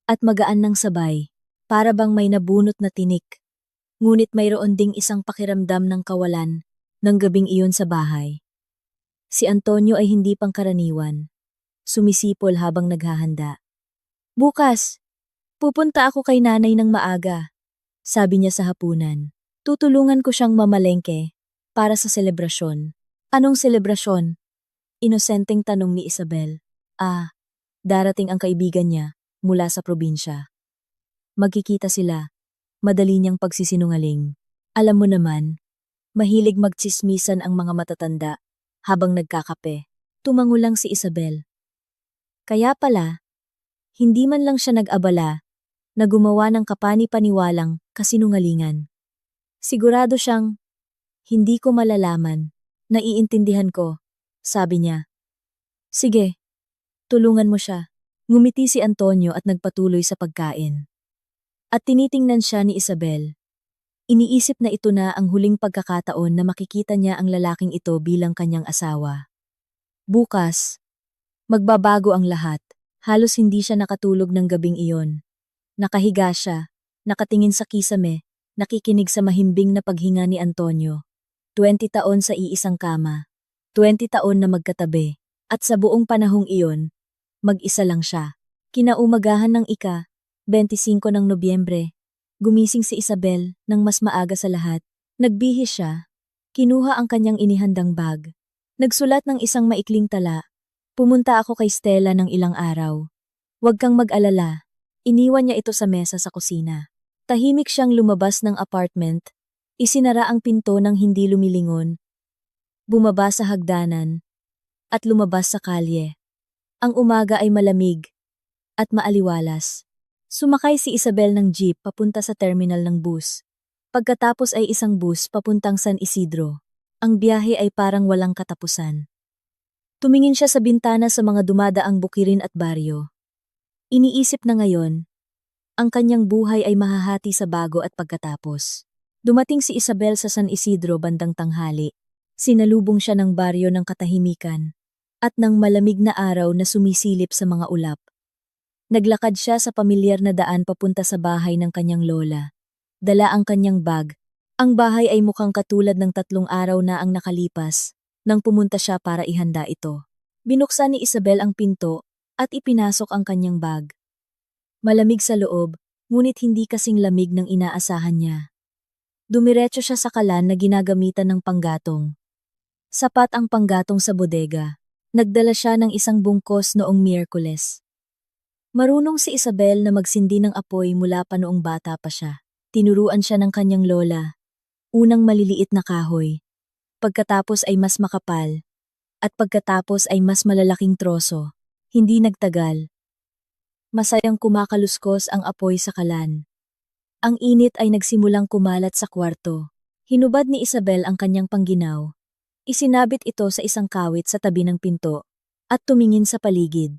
at magaan ng sabay, para bang may nabunot na tinik. Ngunit mayroon ding isang pakiramdam ng kawalan ng gabing iyon sa bahay. Si Antonio ay hindi pangkaraniwan. Sumisipol habang naghahanda. Bukas, pupunta ako kay nanay ng maaga, sabi niya sa hapunan. Tutulungan ko siyang mamalengke para sa selebrasyon. Anong selebrasyon? Inosenteng tanong ni Isabel. Darating ang kaibigan niya mula sa probinsya. Magkikita sila, madali niyang pagsisinungaling. Alam mo naman, mahilig magtsismisan ang mga matatanda habang nagkakape. Tumango lang si Isabel. Kaya pala, hindi man lang siya nag-abala na gumawa ng kapani-paniwalang kasinungalingan. Sigurado siyang, hindi ko malalaman, naiintindihan ko, sabi niya. Sige, tulungan mo siya. Ngumiti si Antonio at nagpatuloy sa pagkain. At tinitingnan siya ni Isabel. Iniisip na ito na ang huling pagkakataon na makikita niya ang lalaking ito bilang kanyang asawa. Bukas, magbabago ang lahat. Halos hindi siya nakatulog ng gabing iyon. Nakahiga siya, nakatingin sa kisame, nakikinig sa mahimbing na paghinga ni Antonio. 20 taon sa iisang kama. 20 taon na magkatabi. At sa buong panahong iyon, mag-isa lang siya. Kinaumagahan ng 25 ng Nobyembre, gumising si Isabel nang mas maaga sa lahat. Nagbihis siya. Kinuha ang kanyang inihandang bag. Nagsulat ng isang maikling tala. Pumunta ako kay Stella ng ilang araw. Huwag kang mag-alala. Iniwan niya ito sa mesa sa kusina. Tahimik siyang lumabas ng apartment. Isinara ang pinto ng hindi lumilingon. Bumaba sa hagdanan. At lumabas sa kalye. Ang umaga ay malamig at maaliwalas. Sumakay si Isabel ng jeep papunta sa terminal ng bus. Pagkatapos ay isang bus papuntang San Isidro. Ang biyahe ay parang walang katapusan. Tumingin siya sa bintana sa mga dumadaang bukirin at baryo. Iniisip na ngayon, ang kanyang buhay ay mahahati sa bago at pagkatapos. Dumating si Isabel sa San Isidro bandang tanghali. Sinalubong siya ng baryo ng katahimikan at ng malamig na araw na sumisilip sa mga ulap. Naglakad siya sa pamilyar na daan papunta sa bahay ng kanyang lola. Dala ang kanyang bag. Ang bahay ay mukhang katulad ng 3 araw na ang nakalipas nang pumunta siya para ihanda ito. Binuksan ni Isabel ang pinto at ipinasok ang kanyang bag. Malamig sa loob, ngunit hindi kasing lamig ng inaasahan niya. Dumiretso siya sa kalan na ginagamitan ng panggatong. Sapat ang panggatong sa bodega. Nagdala siya ng isang bungkos noong Miyerkules. Marunong si Isabel na magsindi ng apoy mula pa noong bata pa siya. Tinuruan siya ng kanyang lola. Unang maliliit na kahoy. Pagkatapos ay mas makapal. At pagkatapos ay mas malalaking troso. Hindi nagtagal. Masayang kumakaluskos ang apoy sa kalan. Ang init ay nagsimulang kumalat sa kwarto. Hinubad ni Isabel ang kanyang pangginaw. Isinabit ito sa isang kawit sa tabi ng pinto at tumingin sa paligid.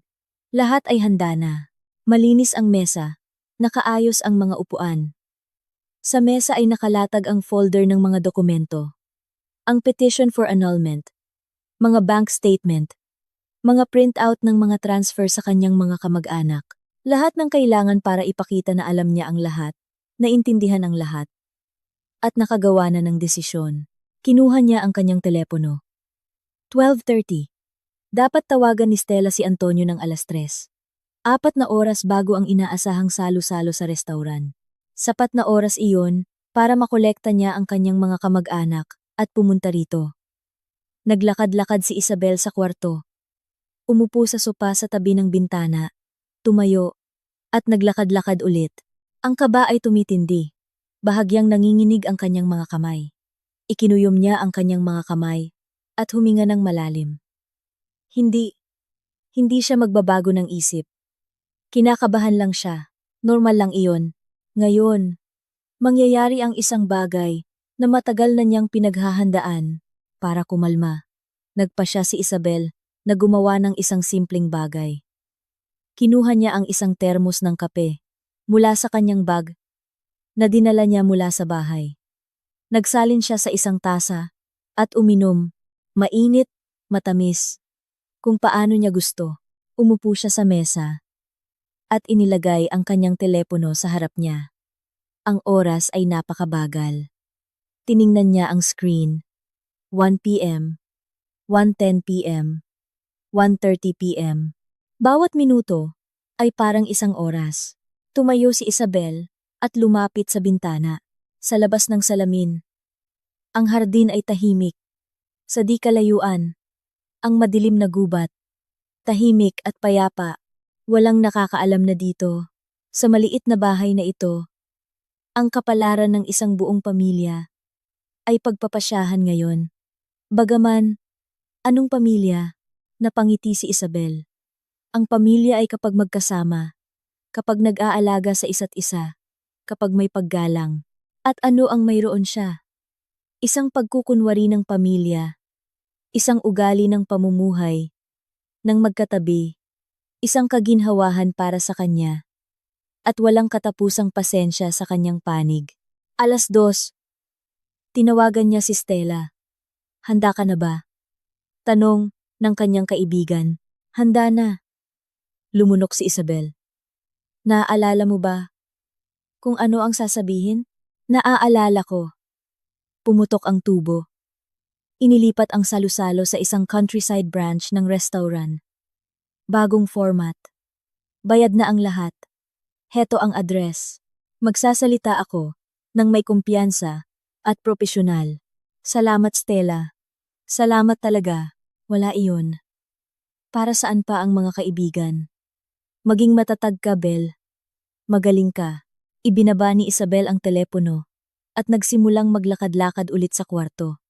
Lahat ay handa na. Malinis ang mesa. Nakaayos ang mga upuan. Sa mesa ay nakalatag ang folder ng mga dokumento. Ang petition for annulment. Mga bank statement. Mga printout ng mga transfer sa kanyang mga kamag-anak. Lahat ng kailangan para ipakita na alam niya ang lahat, naintindihan ang lahat, at nakagawa na ng desisyon. Kinuha niya ang kanyang telepono. 12:30. Dapat tawagan ni Stella si Antonio ng 3:00. 4 na oras bago ang inaasahang salo-salo sa restauran. Sapat na oras iyon para makolekta niya ang kanyang mga kamag-anak at pumunta rito. Naglakad-lakad si Isabel sa kwarto. Umupo sa sopa sa tabi ng bintana, tumayo, at naglakad-lakad ulit. Ang kaba ay tumitindi. Bahagyang nanginginig ang kanyang mga kamay. Ikinuyom niya ang kanyang mga kamay at huminga ng malalim. Hindi siya magbabago ng isip. Kinakabahan lang siya. Normal lang iyon. Ngayon, mangyayari ang isang bagay na matagal na niyang pinaghahandaan para kumalma. Nagpasya si Isabel na gumawa ng isang simpleng bagay. Kinuha niya ang isang termos ng kape mula sa kanyang bag na dinala niya mula sa bahay. Nagsalin siya sa isang tasa at uminom, mainit, matamis. Kung paano niya gusto, umupo siya sa mesa at inilagay ang kanyang telepono sa harap niya. Ang oras ay napakabagal. Tiningnan niya ang screen. 1 p.m., 1:10 p.m., 1:30 p.m. Bawat minuto ay parang isang oras. Tumayo si Isabel at lumapit sa bintana. Sa labas ng salamin. Ang hardin ay tahimik. Sa di kalayuan, ang madilim na gubat. Tahimik at payapa. Walang nakakaalam na dito. Sa maliit na bahay na ito, ang kapalaran ng isang buong pamilya ay pagpapasyahan ngayon. Bagaman, anong pamilya? Napangiti si Isabel. Ang pamilya ay kapag magkasama, kapag nag-aalaga sa isa't isa, kapag may paggalang. At ano ang mayroon siya? Isang pagkukunwari ng pamilya, isang ugali ng pamumuhay, ng magkatabi, isang kaginhawahan para sa kanya, at walang katapusang pasensya sa kanyang panig. 2:00. Tinawagan niya si Stella. Handa ka na ba? Tanong ng kanyang kaibigan. Handa na. Lumunok si Isabel. Naaalala mo ba kung ano ang sasabihin? Naaalala ko. Pumutok ang tubo. Inilipat ang salu-salo sa isang countryside branch ng restaurant. Bagong format. Bayad na ang lahat. Heto ang address. Magsasalita ako ng may kumpiyansa at propesyonal. Salamat Stella. Salamat talaga. Wala iyon. Para saan pa ang mga kaibigan? Maging matatag ka, Bel. Magaling ka. Ibinaba ni Isabel ang telepono at nagsimulang maglakad-lakad ulit sa kwarto.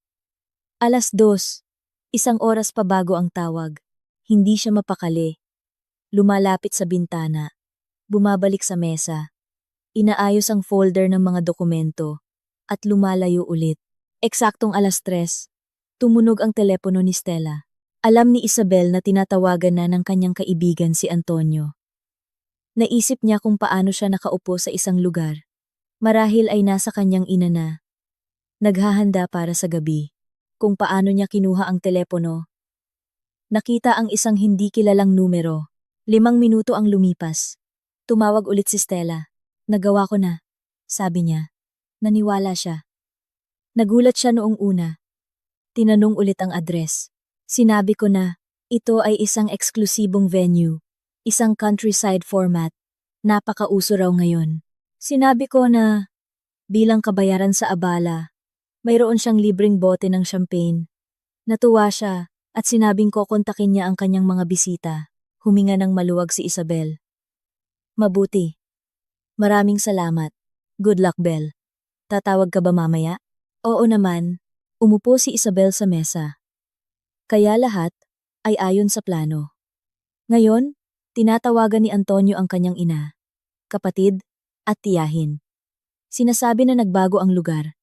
2:00. Isang oras pa bago ang tawag. Hindi siya mapakali. Lumalapit sa bintana. Bumabalik sa mesa. Inaayos ang folder ng mga dokumento at lumalayo ulit. Eksaktong 3:00. Tumunog ang telepono ni Stella. Alam ni Isabel na tinatawagan na ng kanyang kaibigan si Antonio. Naisip niya kung paano siya nakaupo sa isang lugar. Marahil ay nasa kanyang ina na. Naghahanda para sa gabi. Kung paano niya kinuha ang telepono. Nakita ang isang hindi kilalang numero. 5 minuto ang lumipas. Tumawag ulit si Stella. Nagawa ko na, sabi niya. Naniwala siya. Nagulat siya noong una. Tinanong ulit ang address. Sinabi ko na, ito ay isang eksklusibong venue. Isang countryside format. Napakauso raw ngayon. Sinabi ko na, bilang kabayaran sa abala, mayroon siyang libreng bote ng champagne. Natuwa siya at sinabing ko kontakin niya ang kanyang mga bisita. Huminga ng maluwag si Isabel. Mabuti. Maraming salamat. Good luck, Belle. Tatawag ka ba mamaya? Oo naman. Umupo si Isabel sa mesa. Kaya lahat ay ayon sa plano. Ngayon, tinatawagan ni Antonio ang kanyang ina, kapatid at tiyahin. Sinasabi na nagbago ang lugar.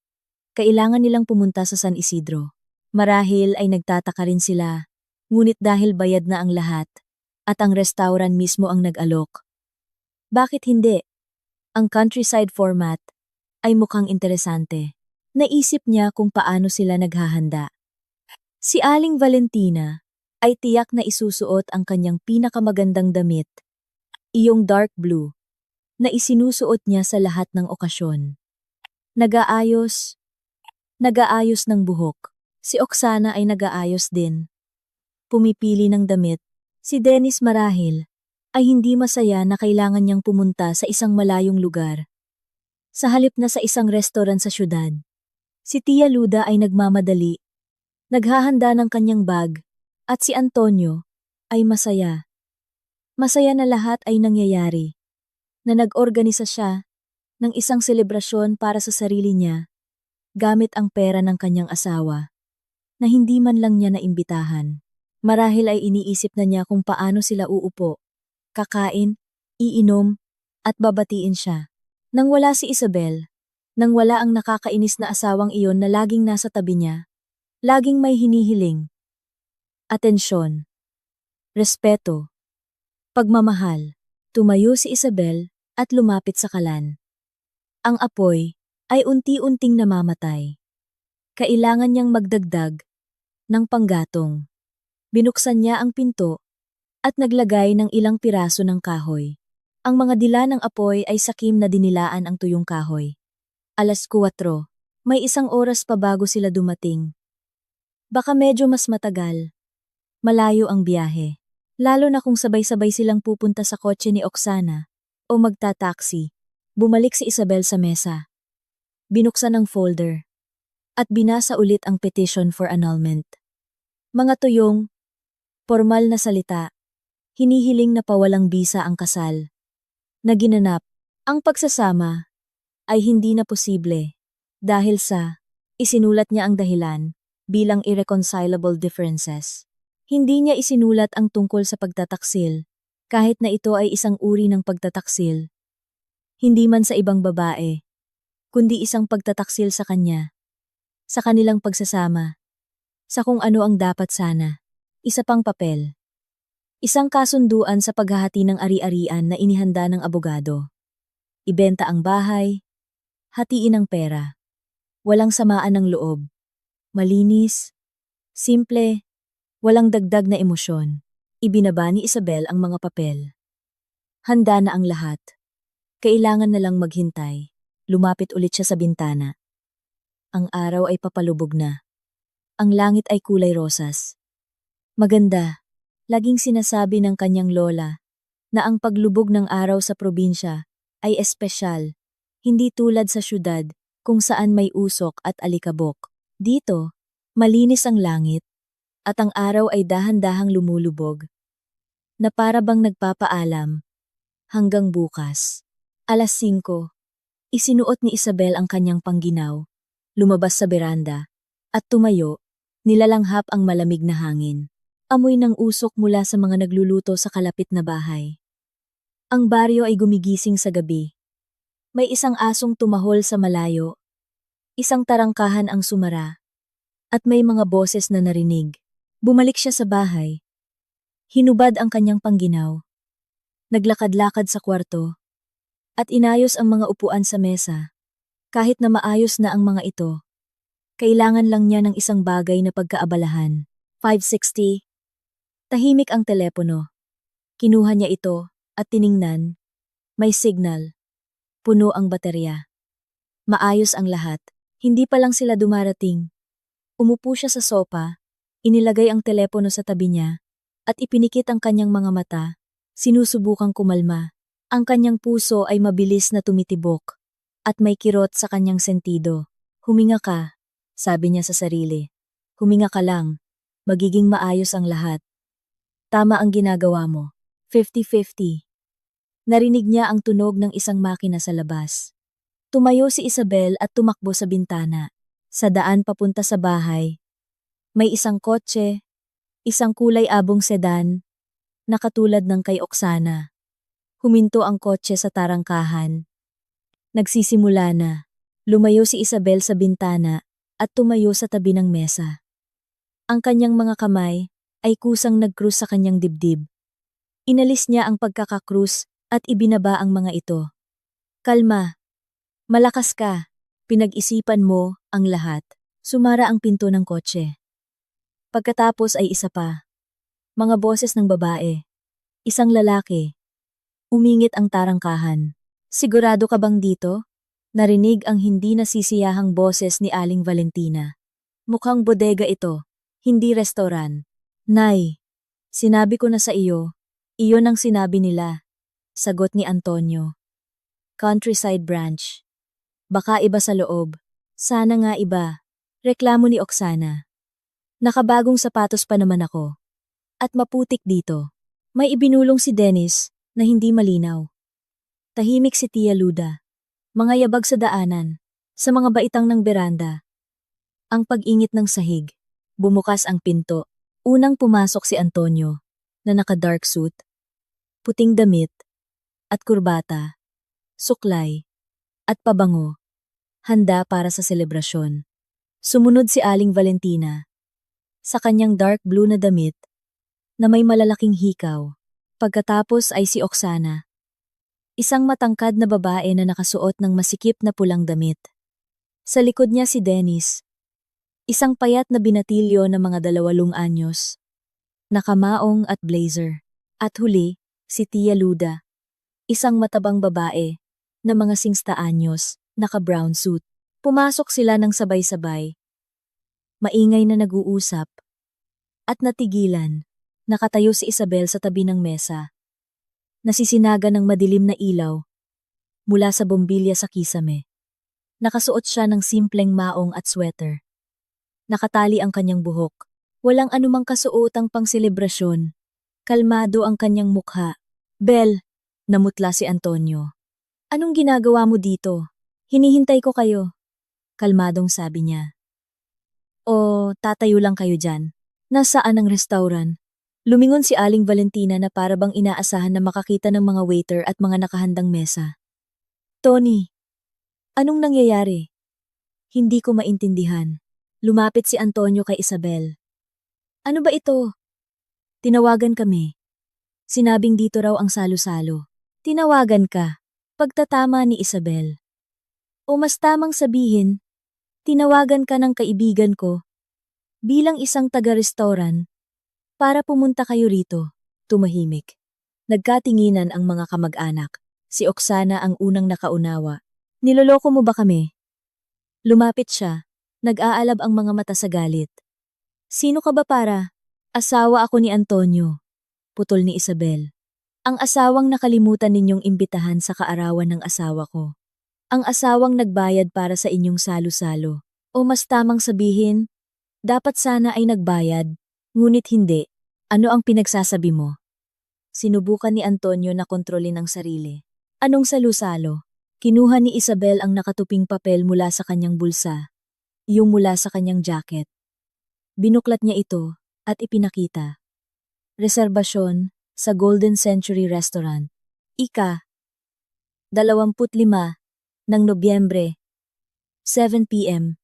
Kailangan nilang pumunta sa San Isidro. Marahil ay nagtataka rin sila, ngunit dahil bayad na ang lahat, at ang restaurant mismo ang nag-alok. Bakit hindi? Ang countryside format ay mukhang interesante. Naisip niya kung paano sila naghahanda. Si Aling Valentina ay tiyak na isusuot ang kanyang pinakamagandang damit, iyong dark blue, na isinusuot niya sa lahat ng okasyon. Nag-aayos ng buhok. Si Oksana ay nag-aayos din. Pumipili ng damit. Si Dennis marahil ay hindi masaya na kailangan niyang pumunta sa isang malayong lugar. Sa halip na sa isang restaurant sa syudad. Si Tia Luda ay nagmamadali. Naghahanda ng kanyang bag. At si Antonio ay masaya. Masaya na lahat ay nangyayari. Na nag-organisa siya ng isang selebrasyon para sa sarili niya gamit ang pera ng kanyang asawa na hindi man lang niya naimbitahan. Marahil ay iniisip na niya kung paano sila uupo, kakain, iinom, at babatiin siya. Nang wala si Isabel, nang wala ang nakakainis na asawang iyon na laging nasa tabi niya, laging may hinihiling. Atensyon, respeto, pagmamahal. Tumayo si Isabel at lumapit sa kalan. Ang apoy ay unti-unting namamatay. Kailangan niyang magdagdag ng panggatong. Binuksan niya ang pinto at naglagay ng ilang piraso ng kahoy. Ang mga dila ng apoy ay sakim na dinilaan ang tuyong kahoy. 4:00, may 1 oras pa bago sila dumating. Baka medyo mas matagal. Malayo ang biyahe. Lalo na kung sabay-sabay silang pupunta sa kotse ni Oksana o magta-taxi. Bumalik si Isabel sa mesa. Binuksan ang folder at binasa ulit ang petition for annulment. Mga tuyong, formal na salita, hinihiling na pawalang bisa ang kasal. Na ginanap, ang pagsasama ay hindi na posible dahil sa isinulat niya ang dahilan bilang irreconcilable differences. Hindi niya isinulat ang tungkol sa pagtataksil kahit na ito ay isang uri ng pagtataksil. Hindi man sa ibang babae, kundi isang pagtataksil sa kanya, sa kanilang pagsasama, sa kung ano ang dapat sana. Isa pang papel. Isang kasunduan sa paghahati ng ari-arian na inihanda ng abogado. Ibenta ang bahay, hatiin ang pera. Walang samaan ng loob. Malinis, simple, walang dagdag na emosyon. Ibinaba ni Isabel ang mga papel. Handa na ang lahat. Kailangan na lang maghintay. Lumapit ulit siya sa bintana. Ang araw ay papalubog na. Ang langit ay kulay rosas. Maganda. Laging sinasabi ng kanyang lola na ang paglubog ng araw sa probinsya ay espesyal, hindi tulad sa syudad kung saan may usok at alikabok. Dito, malinis ang langit at ang araw ay dahan-dahang lumulubog na para bang nagpapaalam hanggang bukas. 5:00, isinuot ni Isabel ang kanyang pangginaw, lumabas sa beranda at tumayo, nilalanghap ang malamig na hangin. Amoy ng usok mula sa mga nagluluto sa kalapit na bahay. Ang baryo ay gumigising sa gabi. May isang asong tumahol sa malayo. Isang tarangkahan ang sumara. At may mga boses na narinig. Bumalik siya sa bahay. Hinubad ang kanyang pangginaw. Naglakad-lakad sa kwarto. At inayos ang mga upuan sa mesa. Kahit na maayos na ang mga ito, kailangan lang niya ng isang bagay na pagkaabalahan. 5:60. Tahimik ang telepono. Kinuha niya ito at tiningnan. May signal. Puno ang baterya. Maayos ang lahat. Hindi pa lang sila dumarating. Umupo siya sa sopa, inilagay ang telepono sa tabi niya, at ipinikit ang kanyang mga mata. Sinusubukang kumalma. Ang kanyang puso ay mabilis na tumitibok. At may kirot sa kanyang sentido. Huminga ka, sabi niya sa sarili. Huminga ka lang. Magiging maayos ang lahat. Tama ang ginagawa mo. 50-50. Narinig niya ang tunog ng isang makina sa labas. Tumayo si Isabel at tumakbo sa bintana. Sa daan papunta sa bahay. May isang kotse, isang kulay abong sedan, na katulad ng kay Oksana. Huminto ang kotse sa tarangkahan. Nagsisimula na. Lumayo si Isabel sa bintana at tumayo sa tabi ng mesa. Ang kanyang mga kamay ay kusang nag-krus sa kanyang dibdib. Inalis niya ang pagkakakrus at ibinaba ang mga ito. Kalma. Malakas ka. Pinag-isipan mo ang lahat. Sumara ang pinto ng kotse. Pagkatapos ay isa pa. Mga boses ng babae. Isang lalaki. Umingit ang tarangkahan. Sigurado ka bang dito? Narinig ang hindi nasisiyahang boses ni Aling Valentina. Mukhang bodega ito, hindi restoran. Nay, sinabi ko na sa iyo, iyon ang sinabi nila. Sagot ni Antonio. Countryside branch. Baka iba sa loob. Sana nga iba. Reklamo ni Oksana. Nakabagong sapatos pa naman ako. At maputik dito. May ibinulong si Dennis na hindi malinaw. Tahimik si Tia Luda. Mga yabag sa daanan, sa mga baitang ng beranda. Ang pag-ingit ng sahig. Bumukas ang pinto. Unang pumasok si Antonio, na naka-dark suit, puting damit, at kurbata, suklay, at pabango. Handa para sa selebrasyon. Sumunod si Aling Valentina. Sa kanyang dark blue na damit, na may malalaking hikaw. Pagkatapos ay si Oksana. Isang matangkad na babae na nakasuot ng masikip na pulang damit. Sa likod niya si Dennis. Isang payat na binatilyo na mga 20 anyos. Nakamaong at blazer. At huli, si Tia Luda. Isang matabang babae na mga 60 anyos, naka-brown suit. Pumasok sila ng sabay-sabay. Maingay na nag-uusap. At natigilan. Nakatayo si Isabel sa tabi ng mesa. Nasisinaga ng madilim na ilaw mula sa bombilya sa kisame. Nakasuot siya ng simpleng maong at sweater. Nakatali ang kanyang buhok. Walang anumang kasuotang pang-selebrasyon. Kalmado ang kanyang mukha. Bel, namutla si Antonio. Anong ginagawa mo dito? Hinihintay ko kayo. Kalmadong sabi niya. O, tatayo lang kayo dyan. Nasaan ang restaurant? Lumingon si Aling Valentina na para bang inaasahan na makakita ng mga waiter at mga nakahandang mesa. Tony, anong nangyayari? Hindi ko maintindihan. Lumapit si Antonio kay Isabel. Ano ba ito? Tinawagan kami. Sinabing dito raw ang salo-salo. Tinawagan ka. Pagtatama ni Isabel. O mas tamang sabihin, tinawagan ka ng kaibigan ko bilang isang taga-restaurant. Para pumunta kayo rito, tumahimik. Nagkatinginan ang mga kamag-anak. Si Oksana ang unang nakaunawa. Niloloko mo ba kami? Lumapit siya. Nag-aalab ang mga mata sa galit. Sino ka ba para? Asawa ako ni Antonio. Putol ni Isabel. Ang asawang nakalimutan ninyong imbitahan sa kaarawan ng asawa ko. Ang asawang nagbayad para sa inyong salo-salo. O mas tamang sabihin, dapat sana ay nagbayad, ngunit hindi. Ano ang pinagsasabi mo? Sinubukan ni Antonio na kontrolin ang sarili. Anong salusalo? Kinuha ni Isabel ang nakatuping papel mula sa kanyang bulsa. Yung mula sa kanyang jacket. Binuklat niya ito at ipinakita. Reserbasyon sa Golden Century Restaurant. Ika. 25 ng Nobyembre. 7 p.m.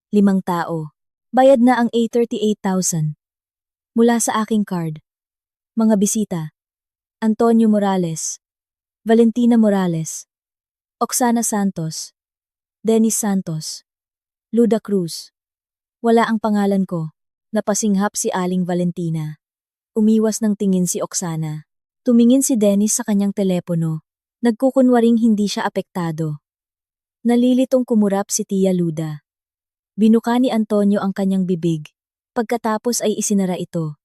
5 tao. Bayad na ang 838,000. Mula sa aking card. Mga bisita. Antonio Morales. Valentina Morales. Oksana Santos. Dennis Santos. Luda Cruz. Wala ang pangalan ko. Napasinghap si Aling Valentina. Umiwas ng tingin si Oksana. Tumingin si Dennis sa kanyang telepono. Nagkukunwaring hindi siya apektado. Nalilitong kumurap si Tia Luda. Binuka ni Antonio ang kanyang bibig. Pagkatapos ay isinara ito.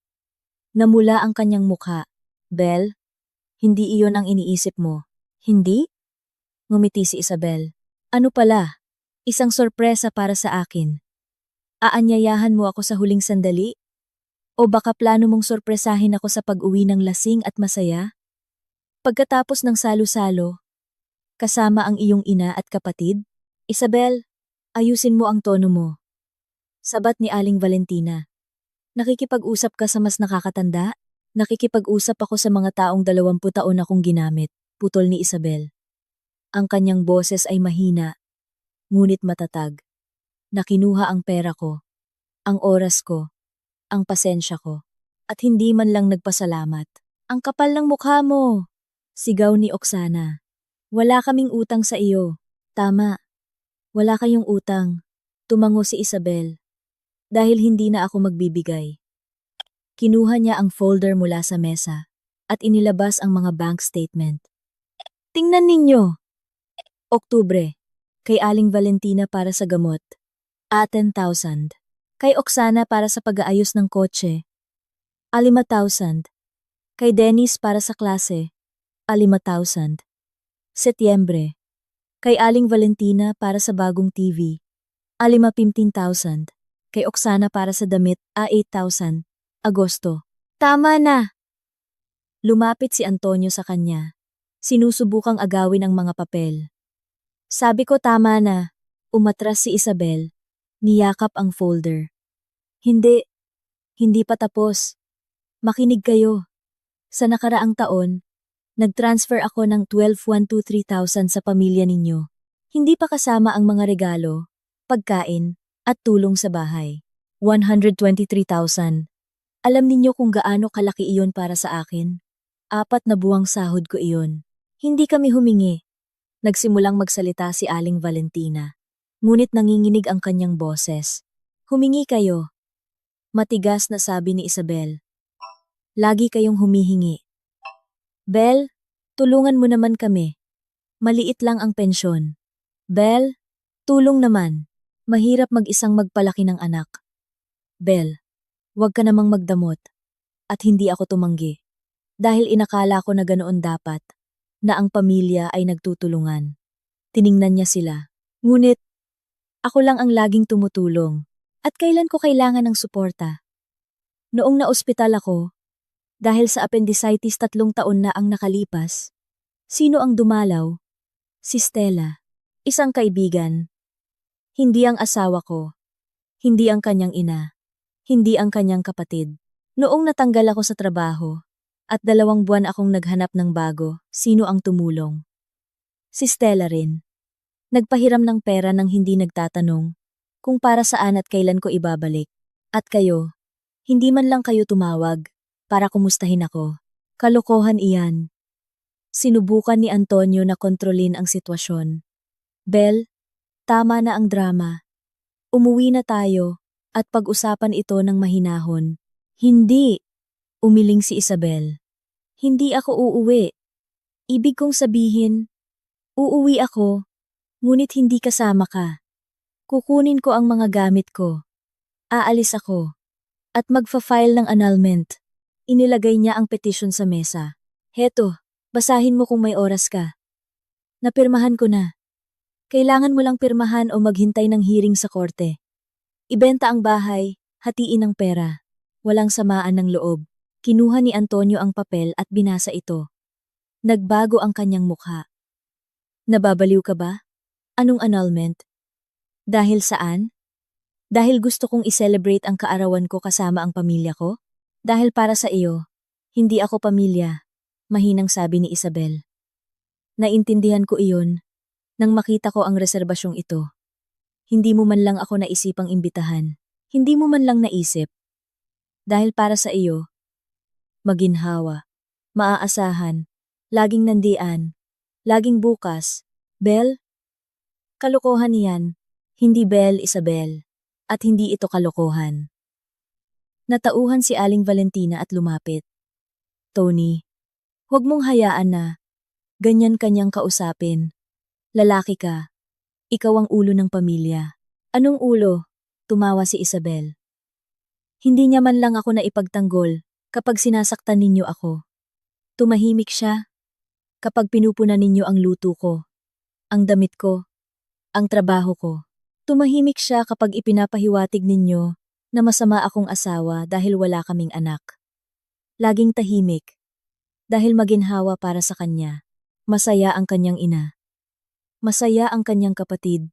Namula ang kanyang mukha. Bel, hindi iyon ang iniisip mo. Hindi? Ngumiti si Isabel. Ano pala? Isang sorpresa para sa akin. Aanyayahan mo ako sa huling sandali? O baka plano mong sorpresahin ako sa pag-uwi ng lasing at masaya? Pagkatapos ng salo-salo, kasama ang iyong ina at kapatid? Isabel, ayusin mo ang tono mo. Sabat ni Aling Valentina. Nakikipag-usap ka sa mas nakakatanda? Nakikipag-usap ako sa mga taong 20 taon akong ginamit, putol ni Isabel. Ang kanyang boses ay mahina, ngunit matatag. Nakinuha ang pera ko, ang oras ko, ang pasensya ko, at hindi man lang nagpasalamat. Ang kapal ng mukha mo! Sigaw ni Oksana. Wala kaming utang sa iyo. Tama, wala kayong utang. Tumango si Isabel. Dahil hindi na ako magbibigay. Kinuha niya ang folder mula sa mesa at inilabas ang mga bank statement. Tingnan ninyo! Oktubre, kay Aling Valentina para sa gamot, 10,000. Kay Oksana para sa pag-aayos ng kotse, 5,000. Kay Dennis para sa klase, 5,000. Setyembre, kay Aling Valentina para sa bagong TV, 15,000. Kay Oksana para sa damit, 8,000. Agosto. Tama na! Lumapit si Antonio sa kanya. Sinusubukang agawin ang mga papel. Sabi ko tama na. Umatras si Isabel. Niyakap ang folder. Hindi pa tapos. Makinig kayo. Sa nakaraang taon, nag-transfer ako ng 12,123,000 sa pamilya ninyo. Hindi pa kasama ang mga regalo, pagkain, at tulong sa bahay. 123,000. Alam ninyo kung gaano kalaki iyon para sa akin? 4 na buwang sahod ko iyon. Hindi kami humingi. Nagsimulang magsalita si Aling Valentina. Ngunit nanginginig ang kanyang boses. Humingi kayo. Matigas na sabi ni Isabel. Lagi kayong humihingi. Bel, tulungan mo naman kami. Maliit lang ang pensyon. Bel, tulong naman. Mahirap mag-isang magpalaki ng anak. Bel, huwag ka namang magdamot. At hindi ako tumanggi. Dahil inakala ko na ganoon dapat, na ang pamilya ay nagtutulungan. Tiningnan niya sila. Ngunit, ako lang ang laging tumutulong. At kailan ko kailangan ng suporta? Noong naospital ako, dahil sa appendicitis 3 taon na ang nakalipas, sino ang dumalaw? Si Stella, isang kaibigan. Hindi ang asawa ko. Hindi ang kanyang ina. Hindi ang kanyang kapatid. Noong natanggal ako sa trabaho, at 2 buwan akong naghanap ng bago, sino ang tumulong? Si Stella rin. Nagpahiram ng pera nang hindi nagtatanong kung para saan at kailan ko ibabalik. At kayo, hindi man lang kayo tumawag para kumustahin ako. Kalokohan iyan. Sinubukan ni Antonio na kontrolin ang sitwasyon. Bel, tama na ang drama. Umuwi na tayo at pag-usapan ito ng mahinahon. Hindi, umiling si Isabel. Hindi ako uuwi. Ibig kong sabihin, uuwi ako, ngunit hindi kasama ka. Kukunin ko ang mga gamit ko. Aalis ako. At magfa-file ng annulment. Inilagay niya ang petisyon sa mesa. Heto, basahin mo kung may oras ka. Napirmahan ko na. Kailangan mo lang pirmahan o maghintay ng hearing sa korte. Ibenta ang bahay, hatiin ang pera. Walang samaan ng loob. Kinuha ni Antonio ang papel at binasa ito. Nagbago ang kanyang mukha. Nababaliw ka ba? Anong annulment? Dahil saan? Dahil gusto kong i-celebrate ang kaarawan ko kasama ang pamilya ko? Dahil para sa iyo, hindi ako pamilya, mahinang sabi ni Isabel. Naintindihan ko iyon nang makita ko ang reserbasyong ito. Hindi mo man lang ako naisipang imbitahan. Hindi mo man lang naisip. Dahil para sa iyo, maginhawa, maaasahan, laging nandian, laging bukas. Bel? Kalokohan iyan. Hindi Bel, Isabel. At hindi ito kalokohan. Natauhan si Aling Valentina at lumapit. Tony, huwag mong hayaan na ganyan kanyang kausapin. Lalaki ka. Ikaw ang ulo ng pamilya. Anong ulo? Tumawa si Isabel. Hindi niya man lang ako naipagtanggol kapag sinasaktan ninyo ako. Tumahimik siya kapag pinupunan ninyo ang luto ko, ang damit ko, ang trabaho ko. Tumahimik siya kapag ipinapahiwatig ninyo na masama akong asawa dahil wala kaming anak. Laging tahimik dahil maginhawa para sa kanya. Masaya ang kanyang ina. Masaya ang kanyang kapatid.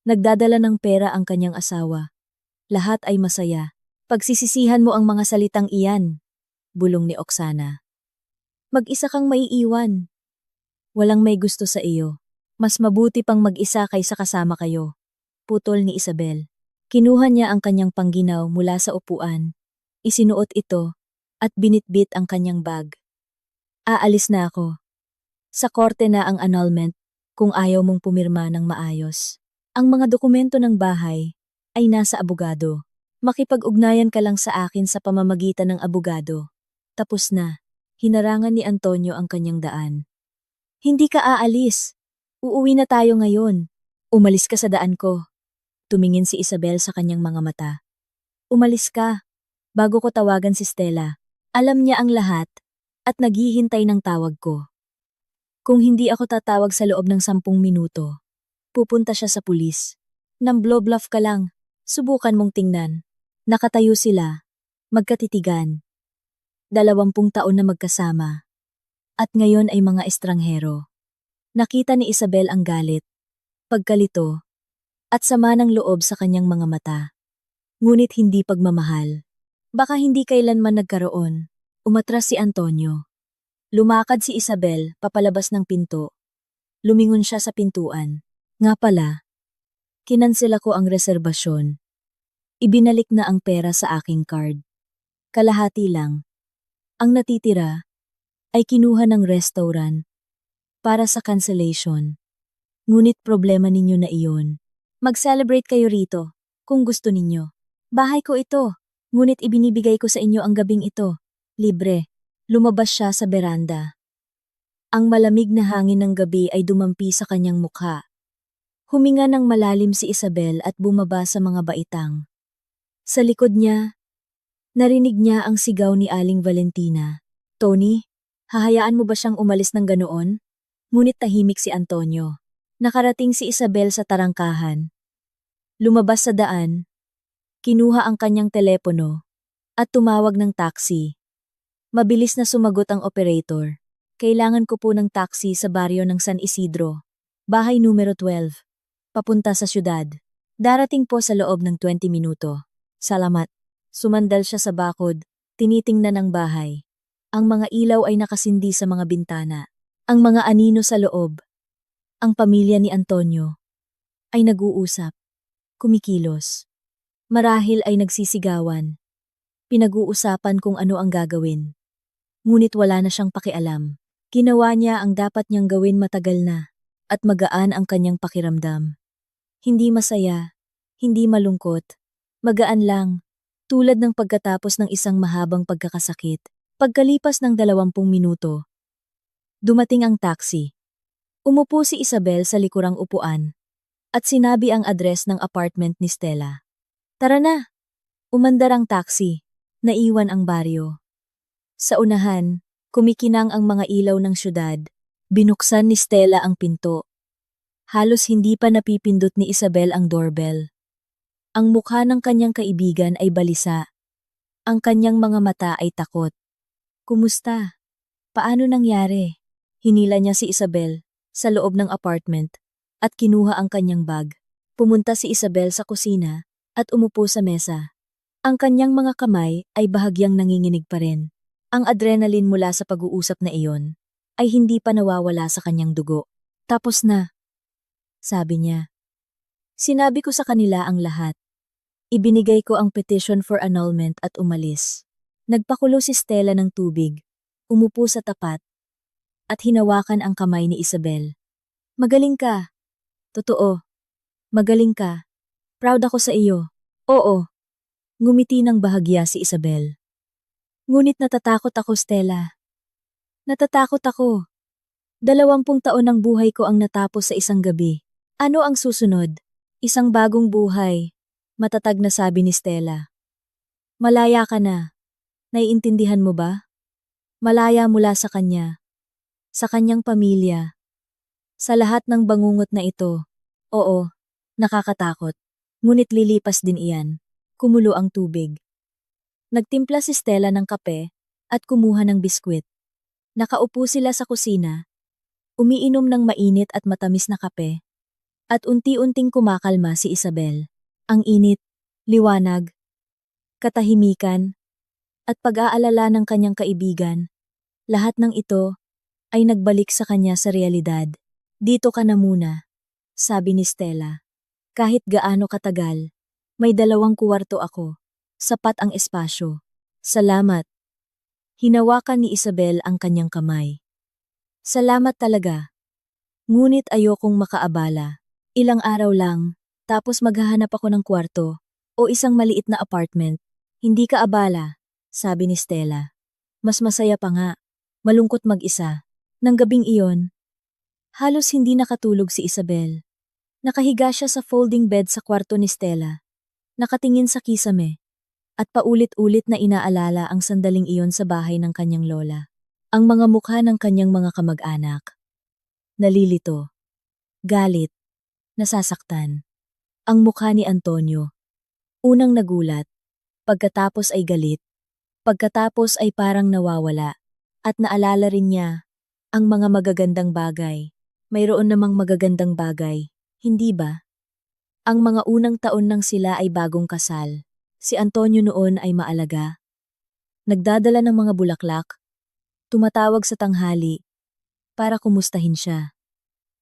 Nagdadala ng pera ang kanyang asawa. Lahat ay masaya. Pagsisisihan mo ang mga salitang iyan, bulong ni Oksana. Mag-isa kang maiiwan. Walang may gusto sa iyo. Mas mabuti pang mag-isa kaysa kasama kayo. Putol ni Isabel. Kinuha niya ang kanyang pangginaw mula sa upuan. Isinuot ito at binitbit ang kanyang bag. Aalis na ako. Sa korte na ang annulment kung ayaw mong pumirma ng maayos. Ang mga dokumento ng bahay ay nasa abogado. Makipag-ugnayan ka lang sa akin sa pamamagitan ng abogado. Tapos na. Hinarangan ni Antonio ang kanyang daan. Hindi ka aalis. Uuwi na tayo ngayon. Umalis ka sa daan ko. Tumingin si Isabel sa kanyang mga mata. Umalis ka. Bago ko tawagan si Stella. Alam niya ang lahat at naghihintay ng tawag ko. Kung hindi ako tatawag sa loob ng 10 minuto, pupunta siya sa pulis. Nang blow-bluff ka lang, subukan mong tingnan. Nakatayo sila, magkatitigan. 20 taon na magkasama. At ngayon ay mga estranghero. Nakita ni Isabel ang galit, pagkalito, at sama ng loob sa kanyang mga mata. Ngunit hindi pagmamahal. Baka hindi kailanman nagkaroon. Umatras si Antonio. Lumakad si Isabel papalabas ng pinto. Lumingon siya sa pintuan. Nga pala, kinansela ko ang reserbasyon. Ibinalik na ang pera sa aking card. Kalahati lang. Ang natitira ay kinuha ng restaurant para sa cancellation. Ngunit problema ninyo na iyon. Mag-celebrate kayo rito kung gusto ninyo. Bahay ko ito, ngunit ibinibigay ko sa inyo ang gabing ito. Libre. Lumabas siya sa beranda. Ang malamig na hangin ng gabi ay dumampi sa kanyang mukha. Huminga ng malalim si Isabel at bumaba sa mga baitang. Sa likod niya, narinig niya ang sigaw ni Aling Valentina. Tony, hahayaan mo ba siyang umalis ng ganoon? Ngunit tahimik si Antonio. Nakarating si Isabel sa tarangkahan. Lumabas sa daan, kinuha ang kanyang telepono, at tumawag ng taxi. Mabilis na sumagot ang operator. Kailangan ko po ng taxi sa baryo ng San Isidro. Bahay numero 12. Papunta sa syudad. Darating po sa loob ng 20 minuto. Salamat. Sumandal siya sa bakod, tinitingnan ang bahay. Ang mga ilaw ay nakasindi sa mga bintana. Ang mga anino sa loob. Ang pamilya ni Antonio ay nag-uusap. Kumikilos. Marahil ay nagsisigawan. Pinag-uusapan kung ano ang gagawin. Ngunit wala na siyang pakialam. Ginawa niya ang dapat niyang gawin matagal na, at magaan ang kanyang pakiramdam. Hindi masaya, hindi malungkot, magaan lang, tulad ng pagkatapos ng isang mahabang pagkakasakit. Pagkalipas ng 20 minuto, dumating ang taxi. Umupo si Isabel sa likurang upuan, at sinabi ang address ng apartment ni Stella. Tara na! Umandar ang taxi, naiwan ang baryo. Sa unahan, kumikinang ang mga ilaw ng syudad. Binuksan ni Stella ang pinto. Halos hindi pa napipindot ni Isabel ang doorbell. Ang mukha ng kanyang kaibigan ay balisa. Ang kanyang mga mata ay takot. Kumusta? Paano nangyari? Hinila niya si Isabel sa loob ng apartment at kinuha ang kanyang bag. Pumunta si Isabel sa kusina at umupo sa mesa. Ang kanyang mga kamay ay bahagyang nanginginig pa rin. Ang adrenaline mula sa pag-uusap na iyon ay hindi pa nawawala sa kanyang dugo. Tapos na, sabi niya. Sinabi ko sa kanila ang lahat. Ibinigay ko ang petition for annulment at umalis. Nagpakulo si Stella ng tubig, umupo sa tapat, at hinawakan ang kamay ni Isabel. Magaling ka. Totoo. Magaling ka. Proud ako sa iyo. Oo. Ngumiti ng bahagya si Isabel. Ngunit natatakot ako, Stella. Natatakot ako. 20 taon ng buhay ko ang natapos sa isang gabi. Ano ang susunod? Isang bagong buhay. Matatag na sabi ni Stella. Malaya ka na. Naiintindihan mo ba? Malaya mula sa kanya. Sa kanyang pamilya. Sa lahat ng bangungot na ito. Oo, nakakatakot. Ngunit lilipas din iyan. Kumulo ang tubig. Nagtimpla si Stella ng kape at kumuha ng biskwit. Nakaupo sila sa kusina, umiinom ng mainit at matamis na kape, at unti-unting kumakalma si Isabel. Ang init, liwanag, katahimikan, at pag-aalala ng kanyang kaibigan, lahat ng ito ay nagbalik sa kanya sa realidad. Dito ka na muna, sabi ni Stella. Kahit gaano katagal, may 2 kwarto ako. Sapat ang espasyo. Salamat. Hinawakan ni Isabel ang kanyang kamay. Salamat talaga. Ngunit ayokong makaabala. Ilang araw lang, tapos maghahanap ako ng kwarto o isang maliit na apartment. Hindi ka abala, sabi ni Stella. Mas masaya pa nga, malungkot mag-isa. Nang gabing iyon, halos hindi nakatulog si Isabel. Nakahiga siya sa folding bed sa kwarto ni Stella. Nakatingin sa kisame, at paulit-ulit na inaalala ang sandaling iyon sa bahay ng kanyang lola. Ang mga mukha ng kanyang mga kamag-anak. Nalilito. Galit. Nasasaktan. Ang mukha ni Antonio. Unang nagulat. Pagkatapos ay galit. Pagkatapos ay parang nawawala. At naalala rin niya ang mga magagandang bagay. Mayroon namang magagandang bagay, hindi ba? Ang mga unang taon nang sila ay bagong kasal. Si Antonio noon ay maalaga. Nagdadala ng mga bulaklak. Tumatawag sa tanghali para kumustahin siya.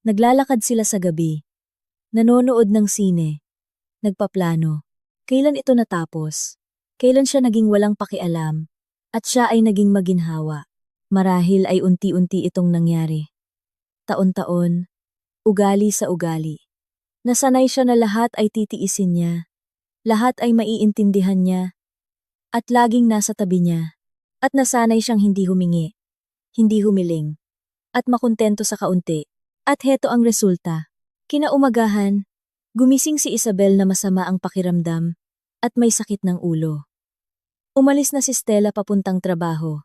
Naglalakad sila sa gabi. Nanonood ng sine. Nagpaplano. Kailan ito natapos? Kailan siya naging walang pakialam? At siya ay naging maginhawa. Marahil ay unti-unti itong nangyari. Taon-taon, ugali sa ugali. Nasanay siya na lahat ay titiisin niya. Lahat ay maiintindihan niya. At laging nasa tabi niya. At nasanay siyang hindi humingi. Hindi humiling. At makontento sa kaunti. At heto ang resulta. Kinaumagahan, gumising si Isabel na masama ang pakiramdam at may sakit ng ulo. Umalis na si Stella papuntang trabaho.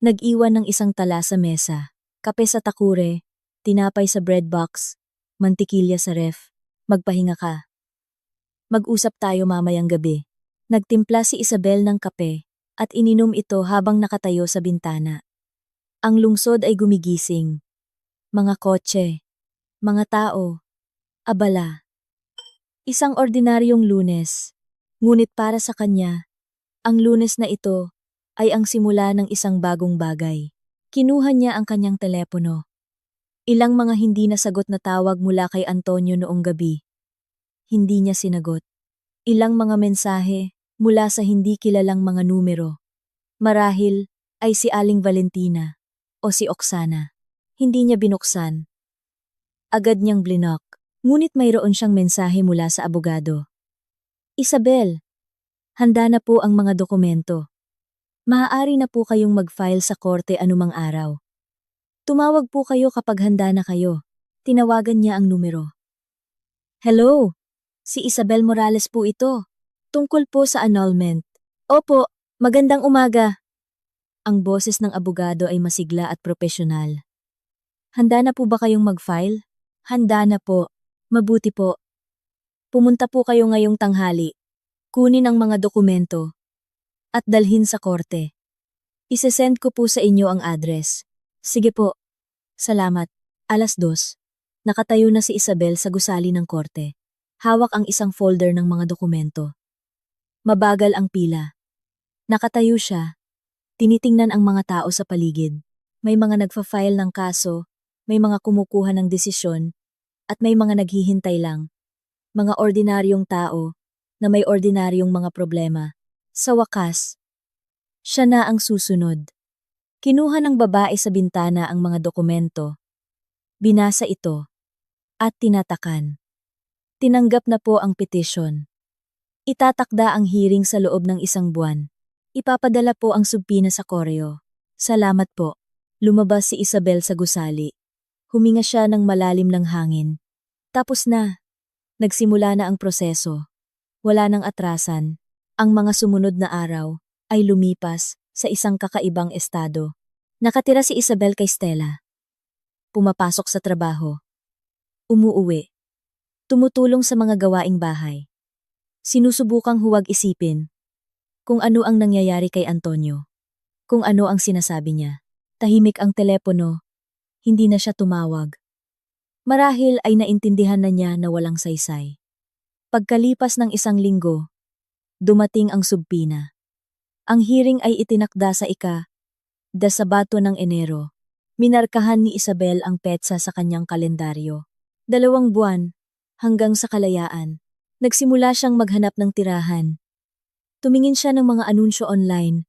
Nag-iwan ng isang tala sa mesa, kape sa takure, tinapay sa bread box, mantikilya sa ref. Magpahinga ka. Mag-usap tayo mamayang gabi. Nagtimpla si Isabel ng kape at ininom ito habang nakatayo sa bintana. Ang lungsod ay gumigising. Mga kotse, mga tao, abala. Isang ordinaryong Lunes. Ngunit para sa kanya, ang Lunes na ito ay ang simula ng isang bagong bagay. Kinuha niya ang kanyang telepono. Ilang mga hindi nasagot na tawag mula kay Antonio noong gabi. Hindi niya sinagot. Ilang mga mensahe mula sa hindi kilalang mga numero. Marahil ay si Aling Valentina o si Oksana. Hindi niya binuksan. Agad niyang blinok, ngunit mayroon siyang mensahe mula sa abogado. Isabel, handa na po ang mga dokumento. Maaari na po kayong mag-file sa korte anumang araw. Tumawag po kayo kapag handa na kayo. Tinawagan niya ang numero. Hello, si Isabel Morales po ito. Tungkol po sa annulment. Opo, magandang umaga. Ang boses ng abogado ay masigla at propesyonal. Handa na po ba kayong mag-file? Handa na po. Mabuti po. Pumunta po kayo ngayong tanghali. Kunin ang mga dokumento. At dalhin sa korte. Isesend ko po sa inyo ang address. Sige po. Salamat. 2:00. Nakatayo na si Isabel sa gusali ng korte. Hawak ang isang folder ng mga dokumento. Mabagal ang pila. Nakatayo siya. Tinitingnan ang mga tao sa paligid. May mga nagfa-file ng kaso, may mga kumukuha ng desisyon, at may mga naghihintay lang. Mga ordinaryong tao na may ordinaryong mga problema. Sa wakas, siya na ang susunod. Kinuha ng babae sa bintana ang mga dokumento. Binasa ito. At tinatakan. Tinanggap na po ang petisyon. Itatakda ang hearing sa loob ng 1 buwan. Ipapadala po ang subpina sa koreo. Salamat po. Lumabas si Isabel sa gusali. Huminga siya ng malalim ng hangin. Tapos na. Nagsimula na ang proseso. Wala nang atrasan. Ang mga sumunod na araw ay lumipas sa isang kakaibang estado. Nakatira si Isabel kay Stella. Pumapasok sa trabaho. Umuuwi. Tumutulong sa mga gawaing bahay. Sinusubukang huwag isipin kung ano ang nangyayari kay Antonio, kung ano ang sinasabi niya. Tahimik ang telepono, hindi na siya tumawag. Marahil ay naintindihan na niya na walang saysay. Pagkalipas ng 1 linggo, dumating ang subpina. Ang hearing ay itinakda sa Sabato ng Enero. Minarkahan ni Isabel ang petsa sa kanyang kalendaryo. 2 buwan, hanggang sa kalayaan. Nagsimula siyang maghanap ng tirahan. Tumingin siya ng mga anunsyo online.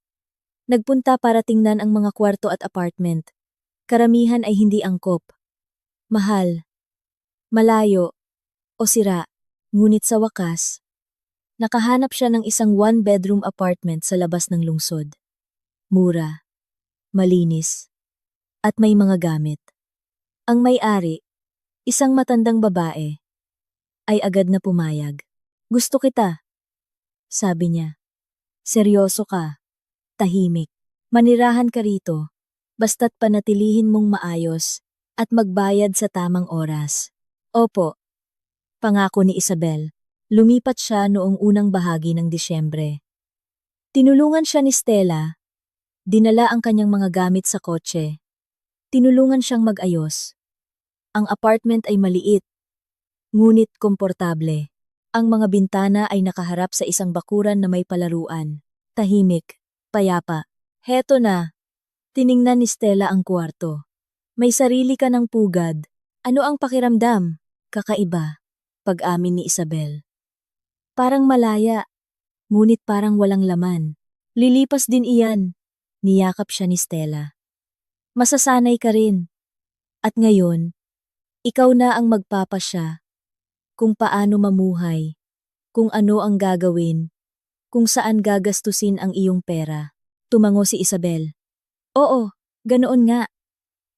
Nagpunta para tingnan ang mga kwarto at apartment. Karamihan ay hindi angkop. Mahal, malayo, o sira. Ngunit sa wakas, nakahanap siya ng isang 1-bedroom apartment sa labas ng lungsod. Mura, malinis, at may mga gamit. Ang may-ari, isang matandang babae, ay agad na pumayag. Gusto kita, sabi niya. Seryoso ka, tahimik. Manirahan ka rito, basta't panatilihin mong maayos at magbayad sa tamang oras. Opo, pangako ni Isabel. Lumipat siya noong unang bahagi ng Disyembre. Tinulungan siya ni Stella. Dinala ang kanyang mga gamit sa kotse. Tinulungan siyang mag-ayos. Ang apartment ay maliit, ngunit komportable. Ang mga bintana ay nakaharap sa isang bakuran na may palaruan. Tahimik, payapa. Heto na. Tiningnan ni Stella ang kwarto. May sarili ka ng pugad. Ano ang pakiramdam? Kakaiba. Pag-amin ni Isabel. Parang malaya, ngunit parang walang laman. Lilipas din iyan. Niyakap siya ni Stella. Masasanay ka rin. At ngayon, ikaw na ang magpapasya kung paano mamuhay, kung ano ang gagawin, kung saan gagastusin ang iyong pera. Tumango si Isabel. Oo, ganoon nga.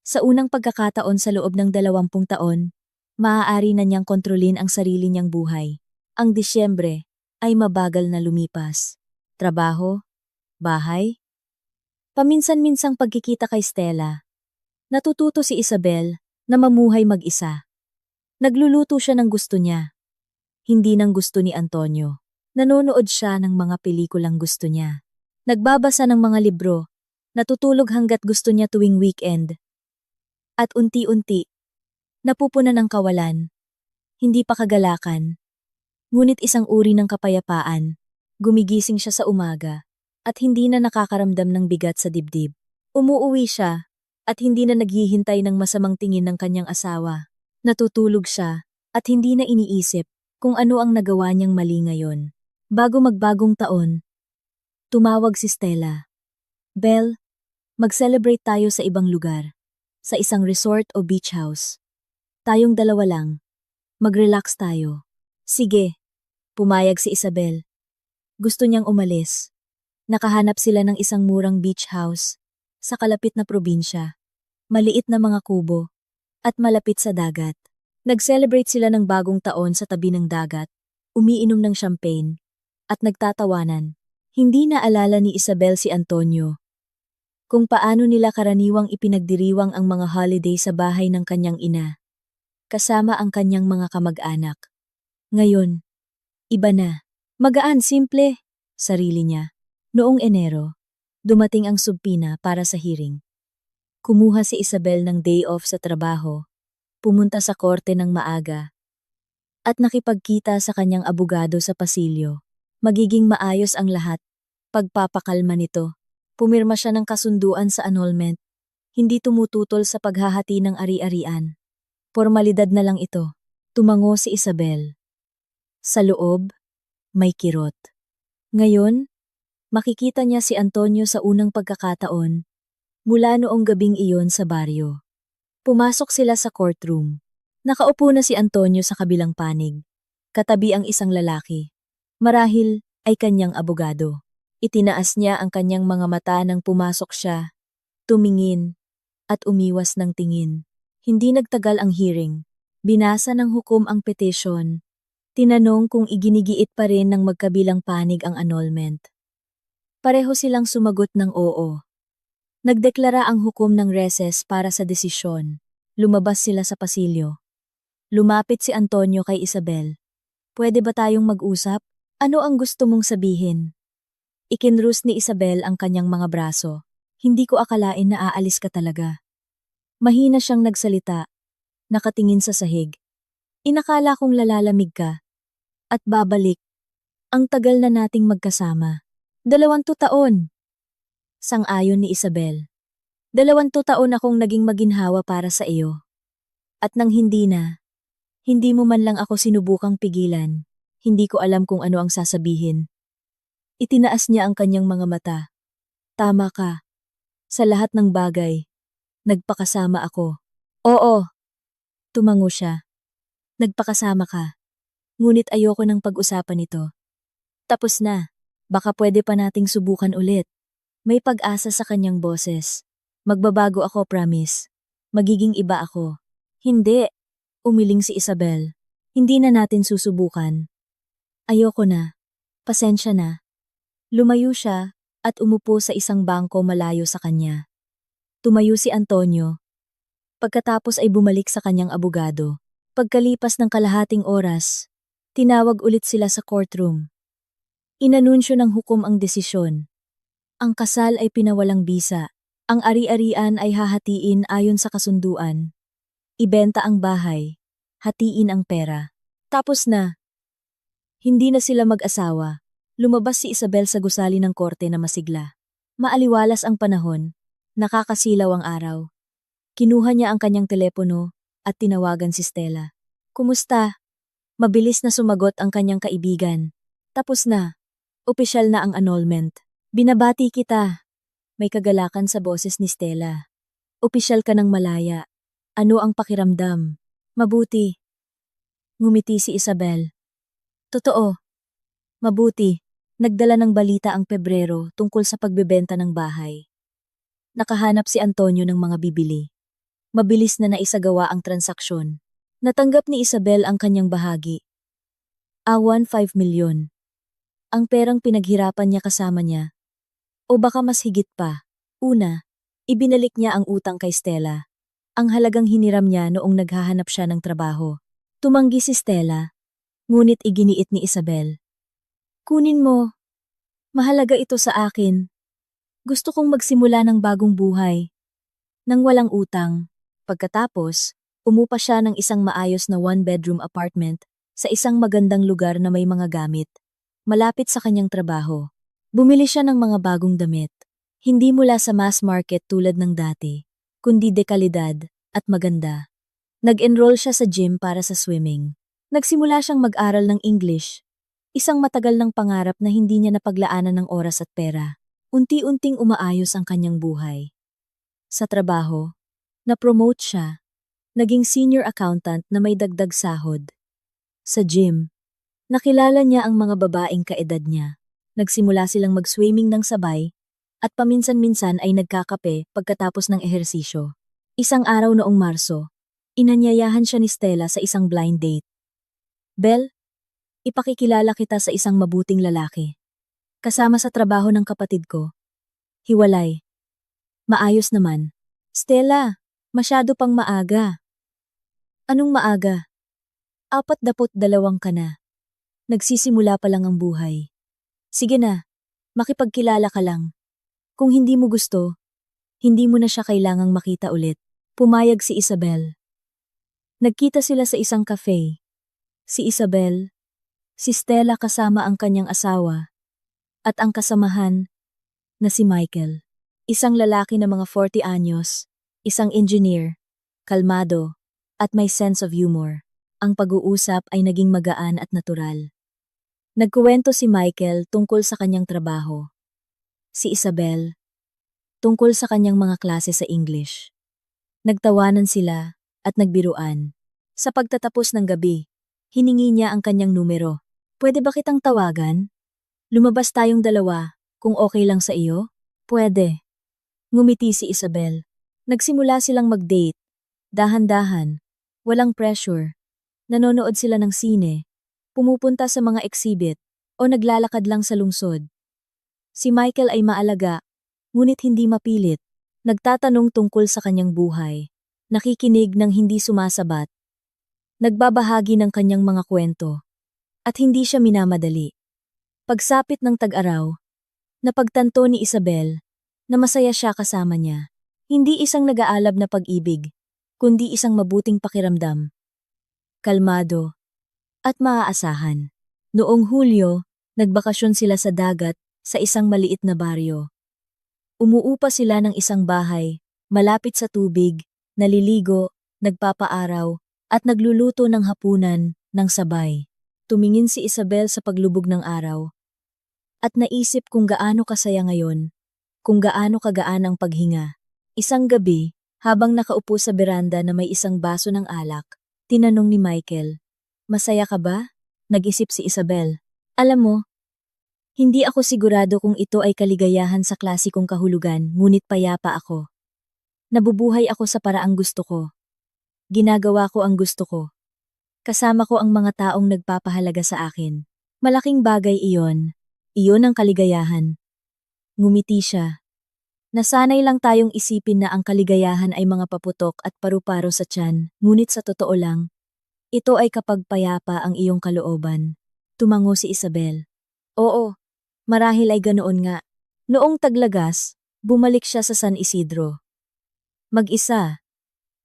Sa unang pagkakataon sa loob ng 20 taon, maaari na niyang kontrolin ang sarili niyang buhay. Ang Disyembre ay mabagal na lumipas. Trabaho, bahay, paminsan-minsang pagkikita kay Stella. Natututo si Isabel na mamuhay mag-isa. Nagluluto siya ng gusto niya. Hindi ng gusto ni Antonio. Nanonood siya ng mga pelikulang gusto niya. Nagbabasa ng mga libro. Natutulog hanggat gusto niya tuwing weekend. At unti-unti, napupunan ng kawalan. Hindi pa kagalakan. Ngunit isang uri ng kapayapaan. Gumigising siya sa umaga at hindi na nakakaramdam ng bigat sa dibdib. Umuuwi siya at hindi na naghihintay ng masamang tingin ng kanyang asawa. Natutulog siya at hindi na iniisip kung ano ang nagawa niyang mali ngayon. Bago magbagong taon, tumawag si Stella. Belle, mag-celebrate tayo sa ibang lugar. Sa isang resort o beach house. Tayong dalawa lang. Mag-relax tayo. Sige, pumayag si Isabel. Gusto niyang umalis. Nakahanap sila ng isang murang beach house sa kalapit na probinsya. Maliit na mga kubo at malapit sa dagat. Nag-celebrate sila ng bagong taon sa tabi ng dagat, umiinom ng champagne, at nagtatawanan. Hindi na alala ni Isabel si Antonio kung paano nila karaniwang ipinagdiriwang ang mga holiday sa bahay ng kanyang ina, kasama ang kanyang mga kamag-anak. Ngayon, iba na. Magaan, simple, sarili niya. Noong Enero, dumating ang subpina para sa hearing. Kumuha si Isabel ng day off sa trabaho, pumunta sa korte ng maaga, at nakipagkita sa kanyang abogado sa pasilyo. Magiging maayos ang lahat. Pagpapakalma nito. Pumirma siya ng kasunduan sa annulment. Hindi tumututol sa paghahati ng ari-arian. Formalidad na lang ito. Tumango si Isabel. Sa loob, may kirot. Ngayon, makikita niya si Antonio sa unang pagkakataon mula noong gabing iyon sa baryo. Pumasok sila sa courtroom. Nakaupo na si Antonio sa kabilang panig. Katabi ang isang lalaki. Marahil ay kanyang abogado. Itinaas niya ang kanyang mga mata nang pumasok siya. Tumingin at umiwas ng tingin. Hindi nagtagal ang hearing. Binasa ng hukom ang petisyon. Tinanong kung iginigiit pa rin ng magkabilang panig ang annulment. Pareho silang sumagot ng oo. Nagdeklara ang hukom ng recess para sa desisyon. Lumabas sila sa pasilyo. Lumapit si Antonio kay Isabel. Pwede ba tayong mag-usap? Ano ang gusto mong sabihin? Ikinrus ni Isabel ang kanyang mga braso. Hindi ko akalain na aalis ka talaga. Mahina siyang nagsalita, nakatingin sa sahig. Inakala kong lalalamig ka. At babalik. Ang tagal na nating magkasama. 20 taon. Sang-ayon ni Isabel. 20 taon akong naging maginhawa para sa iyo. At nang hindi na, hindi mo man lang ako sinubukang pigilan. Hindi ko alam kung ano ang sasabihin. Itinaas niya ang kanyang mga mata. Tama ka. Sa lahat ng bagay, nagpakasama ako. Oo. Tumango siya. Nagpakasama ka. Ngunit ayoko ng pag-usapan ito. Tapos na. Baka pwede pa nating subukan ulit. May pag-asa sa kanyang boses. Magbabago ako, promise. Magiging iba ako. Hindi. Umiling si Isabel. Hindi na natin susubukan. Ayoko na. Pasensya na. Lumayo siya at umupo sa isang bangko malayo sa kanya. Tumayo si Antonio. Pagkatapos ay bumalik sa kanyang abogado. Pagkalipas ng kalahating oras, tinawag ulit sila sa courtroom. Inanunsyo ng hukom ang desisyon. Ang kasal ay pinawalang bisa. Ang ari-arian ay hahatiin ayon sa kasunduan. Ibenta ang bahay. Hatiin ang pera. Tapos na. Hindi na sila mag-asawa. Lumabas si Isabel sa gusali ng korte na masigla. Maaliwalas ang panahon. Nakakasilaw ang araw. Kinuha niya ang kanyang telepono at tinawagan si Stella. Kumusta? Mabilis na sumagot ang kanyang kaibigan. Tapos na. Opisyal na ang annulment. Binabati kita. May kagalakan sa boses ni Stella. Opisyal ka ng malaya. Ano ang pakiramdam? Mabuti. Ngumiti si Isabel. Totoo. Mabuti. Nagdala ng balita ang Pebrero tungkol sa pagbebenta ng bahay. Nakahanap si Antonio ng mga bibili. Mabilis na naisagawa ang transaksyon. Natanggap ni Isabel ang kanyang bahagi. Awan 5 milyon. Ang perang pinaghirapan niya kasama niya. O baka mas higit pa. Una, ibinalik niya ang utang kay Stella. Ang halagang hiniram niya noong naghahanap siya ng trabaho. Tumanggi si Stella, ngunit iginiit ni Isabel. Kunin mo. Mahalaga ito sa akin. Gusto kong magsimula ng bagong buhay. Nang walang utang. Pagkatapos, umupa siya ng isang maayos na one-bedroom apartment sa isang magandang lugar na may mga gamit. Malapit sa kanyang trabaho. Bumili siya ng mga bagong damit. Hindi mula sa mass market tulad ng dati, kundi dekalidad at maganda. Nag-enroll siya sa gym para sa swimming. Nagsimula siyang mag-aral ng English. Isang matagal ng pangarap na hindi niya napaglaanan ng oras at pera. Unti-unting umaayos ang kanyang buhay. Sa trabaho, na-promote siya. Naging senior accountant na may dagdag sahod. Sa gym, nakilala niya ang mga babaeng kaedad niya. Nagsimula silang mag-swimming ng sabay at paminsan-minsan ay nagkakape pagkatapos ng ehersisyo. Isang araw noong Marso, inanyayahan siya ni Stella sa isang blind date. Belle, ipakikilala kita sa isang mabuting lalaki. Kasama sa trabaho ng kapatid ko. Hiwalay. Maayos naman. Stella, masyado pang maaga. Anong maaga? 42 ka na. Nagsisimula pa lang ang buhay. Sige na, makipagkilala ka lang. Kung hindi mo gusto, hindi mo na siya kailangang makita ulit. Pumayag si Isabel. Nagkita sila sa isang cafe. Si Isabel, si Stella kasama ang kanyang asawa, at ang kasamahan na si Michael. Isang lalaki na mga 40 anyos, isang engineer, kalmado, at may sense of humor. Ang pag-uusap ay naging magaan at natural. Nagkuwento si Michael tungkol sa kanyang trabaho. Si Isabel, tungkol sa kanyang mga klase sa English. Nagtawanan sila at nagbiruan. Sa pagtatapos ng gabi, hiningi niya ang kanyang numero. Pwede ba kitang tawagan? Lumabas tayong dalawa, kung okay lang sa iyo? Pwede. Ngumiti si Isabel. Nagsimula silang mag-date. Dahan-dahan. Walang pressure. Nanonood sila ng sine. Pumupunta sa mga exhibit o naglalakad lang sa lungsod. Si Michael ay maalaga, ngunit hindi mapilit. Nagtatanong tungkol sa kanyang buhay. Nakikinig ng hindi sumasabat. Nagbabahagi ng kanyang mga kwento. At hindi siya minamadali. Pagsapit ng tag-araw, napagtanto ni Isabel na masaya siya kasama niya. Hindi isang nag-aalab na pag-ibig, kundi isang mabuting pakiramdam. Kalmado at maaasahan. Noong Hulyo, nagbakasyon sila sa dagat sa isang maliit na baryo. Umuupa sila ng isang bahay, malapit sa tubig, naliligo, nagpapaaraw, at nagluluto ng hapunan ng sabay. Tumingin si Isabel sa paglubog ng araw. At naisip kung gaano kasaya ngayon, kung gaano kagaan ang paghinga. Isang gabi, habang nakaupo sa beranda na may isang baso ng alak, tinanong ni Michael, "Masaya ka ba?" Nag-isip si Isabel. Alam mo, hindi ako sigurado kung ito ay kaligayahan sa klasikong kahulugan, ngunit payapa ako. Nabubuhay ako sa paraang gusto ko. Ginagawa ko ang gusto ko. Kasama ko ang mga taong nagpapahalaga sa akin. Malaking bagay iyon. Iyon ang kaligayahan. Ngumiti siya. Nasanay lang tayong isipin na ang kaligayahan ay mga paputok at paru-paro sa tiyan, ngunit sa totoo lang, ito ay kapag payapa ang iyong kalooban. Tumango si Isabel. Oo, marahil ay ganoon nga. Noong taglagas, bumalik siya sa San Isidro. Mag-isa.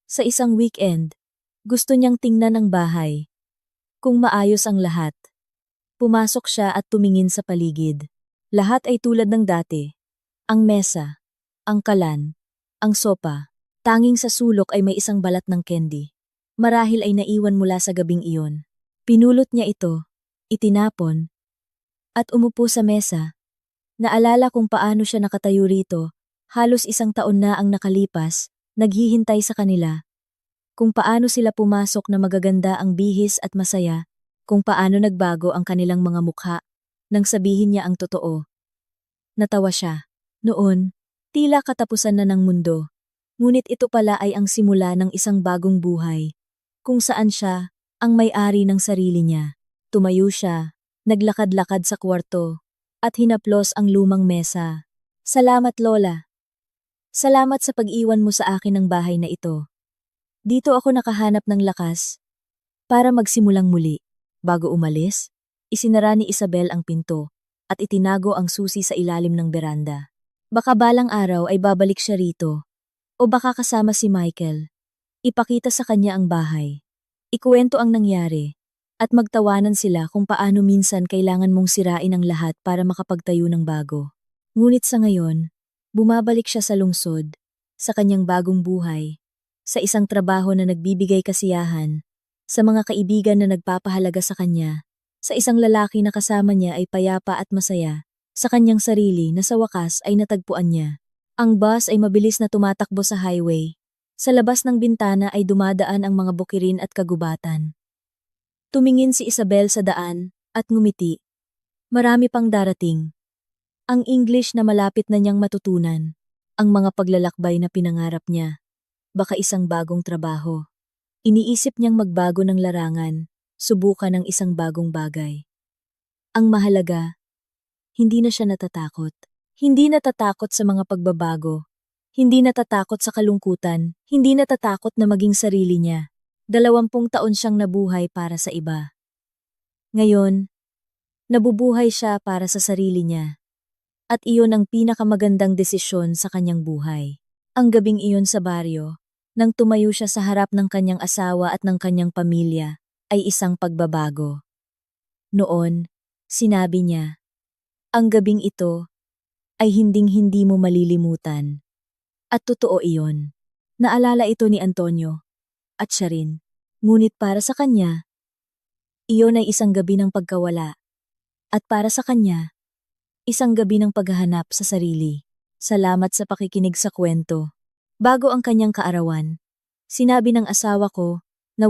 Sa isang weekend, gusto niyang tingnan ang bahay. Kung maayos ang lahat. Pumasok siya at tumingin sa paligid. Lahat ay tulad ng dati. Ang mesa, ang kalan, ang sopa. Tanging sa sulok ay may isang balat ng candy. Marahil ay naiwan mula sa gabing iyon. Pinulot niya ito, itinapon, at umupo sa mesa. Naalala kung paano siya nakatayo rito, halos 1 taon na ang nakalipas, naghihintay sa kanila. Kung paano sila pumasok na magaganda ang bihis at masaya, kung paano nagbago ang kanilang mga mukha, nang sabihin niya ang totoo. Natawa siya. Noon, tila katapusan na ng mundo. Ngunit ito pala ay ang simula ng isang bagong buhay, kung saan siya ang may-ari ng sarili niya. Tumayo siya, naglakad-lakad sa kwarto, at hinaplos ang lumang mesa. Salamat, Lola. Salamat sa pag-iwan mo sa akin ng bahay na ito. Dito ako nakahanap ng lakas para magsimulang muli. Bago umalis, isinara ni Isabel ang pinto at itinago ang susi sa ilalim ng beranda. Baka balang araw ay babalik siya rito. O baka kasama si Michael. Ipakita sa kanya ang bahay. Ikuwento ang nangyari. At magtawanan sila kung paano minsan kailangan mong sirain ang lahat para makapagtayo ng bago. Ngunit sa ngayon, bumabalik siya sa lungsod, sa kanyang bagong buhay, sa isang trabaho na nagbibigay kasiyahan, sa mga kaibigan na nagpapahalaga sa kanya, sa isang lalaki na kasama niya ay payapa at masaya, sa kanyang sarili na sa wakas ay natagpuan niya. Ang bus ay mabilis na tumatakbo sa highway. Sa labas ng bintana ay dumadaan ang mga bukirin at kagubatan. Tumingin si Isabel sa daan at ngumiti. Marami pang darating. Ang English na malapit na niyang matutunan. Ang mga paglalakbay na pinangarap niya. Baka isang bagong trabaho. Iniisip niyang magbago ng larangan, subukan ng isang bagong bagay. Ang mahalaga, hindi na siya natatakot. Hindi natatakot sa mga pagbabago. Hindi natatakot sa kalungkutan. Hindi natatakot na maging sarili niya. 20 taon siyang nabuhay para sa iba. Ngayon, nabubuhay siya para sa sarili niya. At iyon ang pinakamagandang desisyon sa kanyang buhay. Ang gabing iyon sa baryo, nang tumayo siya sa harap ng kanyang asawa at ng kanyang pamilya, ay isang pagbabago. Noon, sinabi niya, ang gabing ito ay hinding-hindi mo malilimutan. At totoo iyon. Naalala ito ni Antonio. At siya rin. Ngunit para sa kanya, iyon ay isang gabi ng pagkawala. At para sa kanya, isang gabi ng paghahanap sa sarili. Salamat sa pakikinig sa kwento. Bago ang kanyang kaarawan, sinabi ng asawa ko na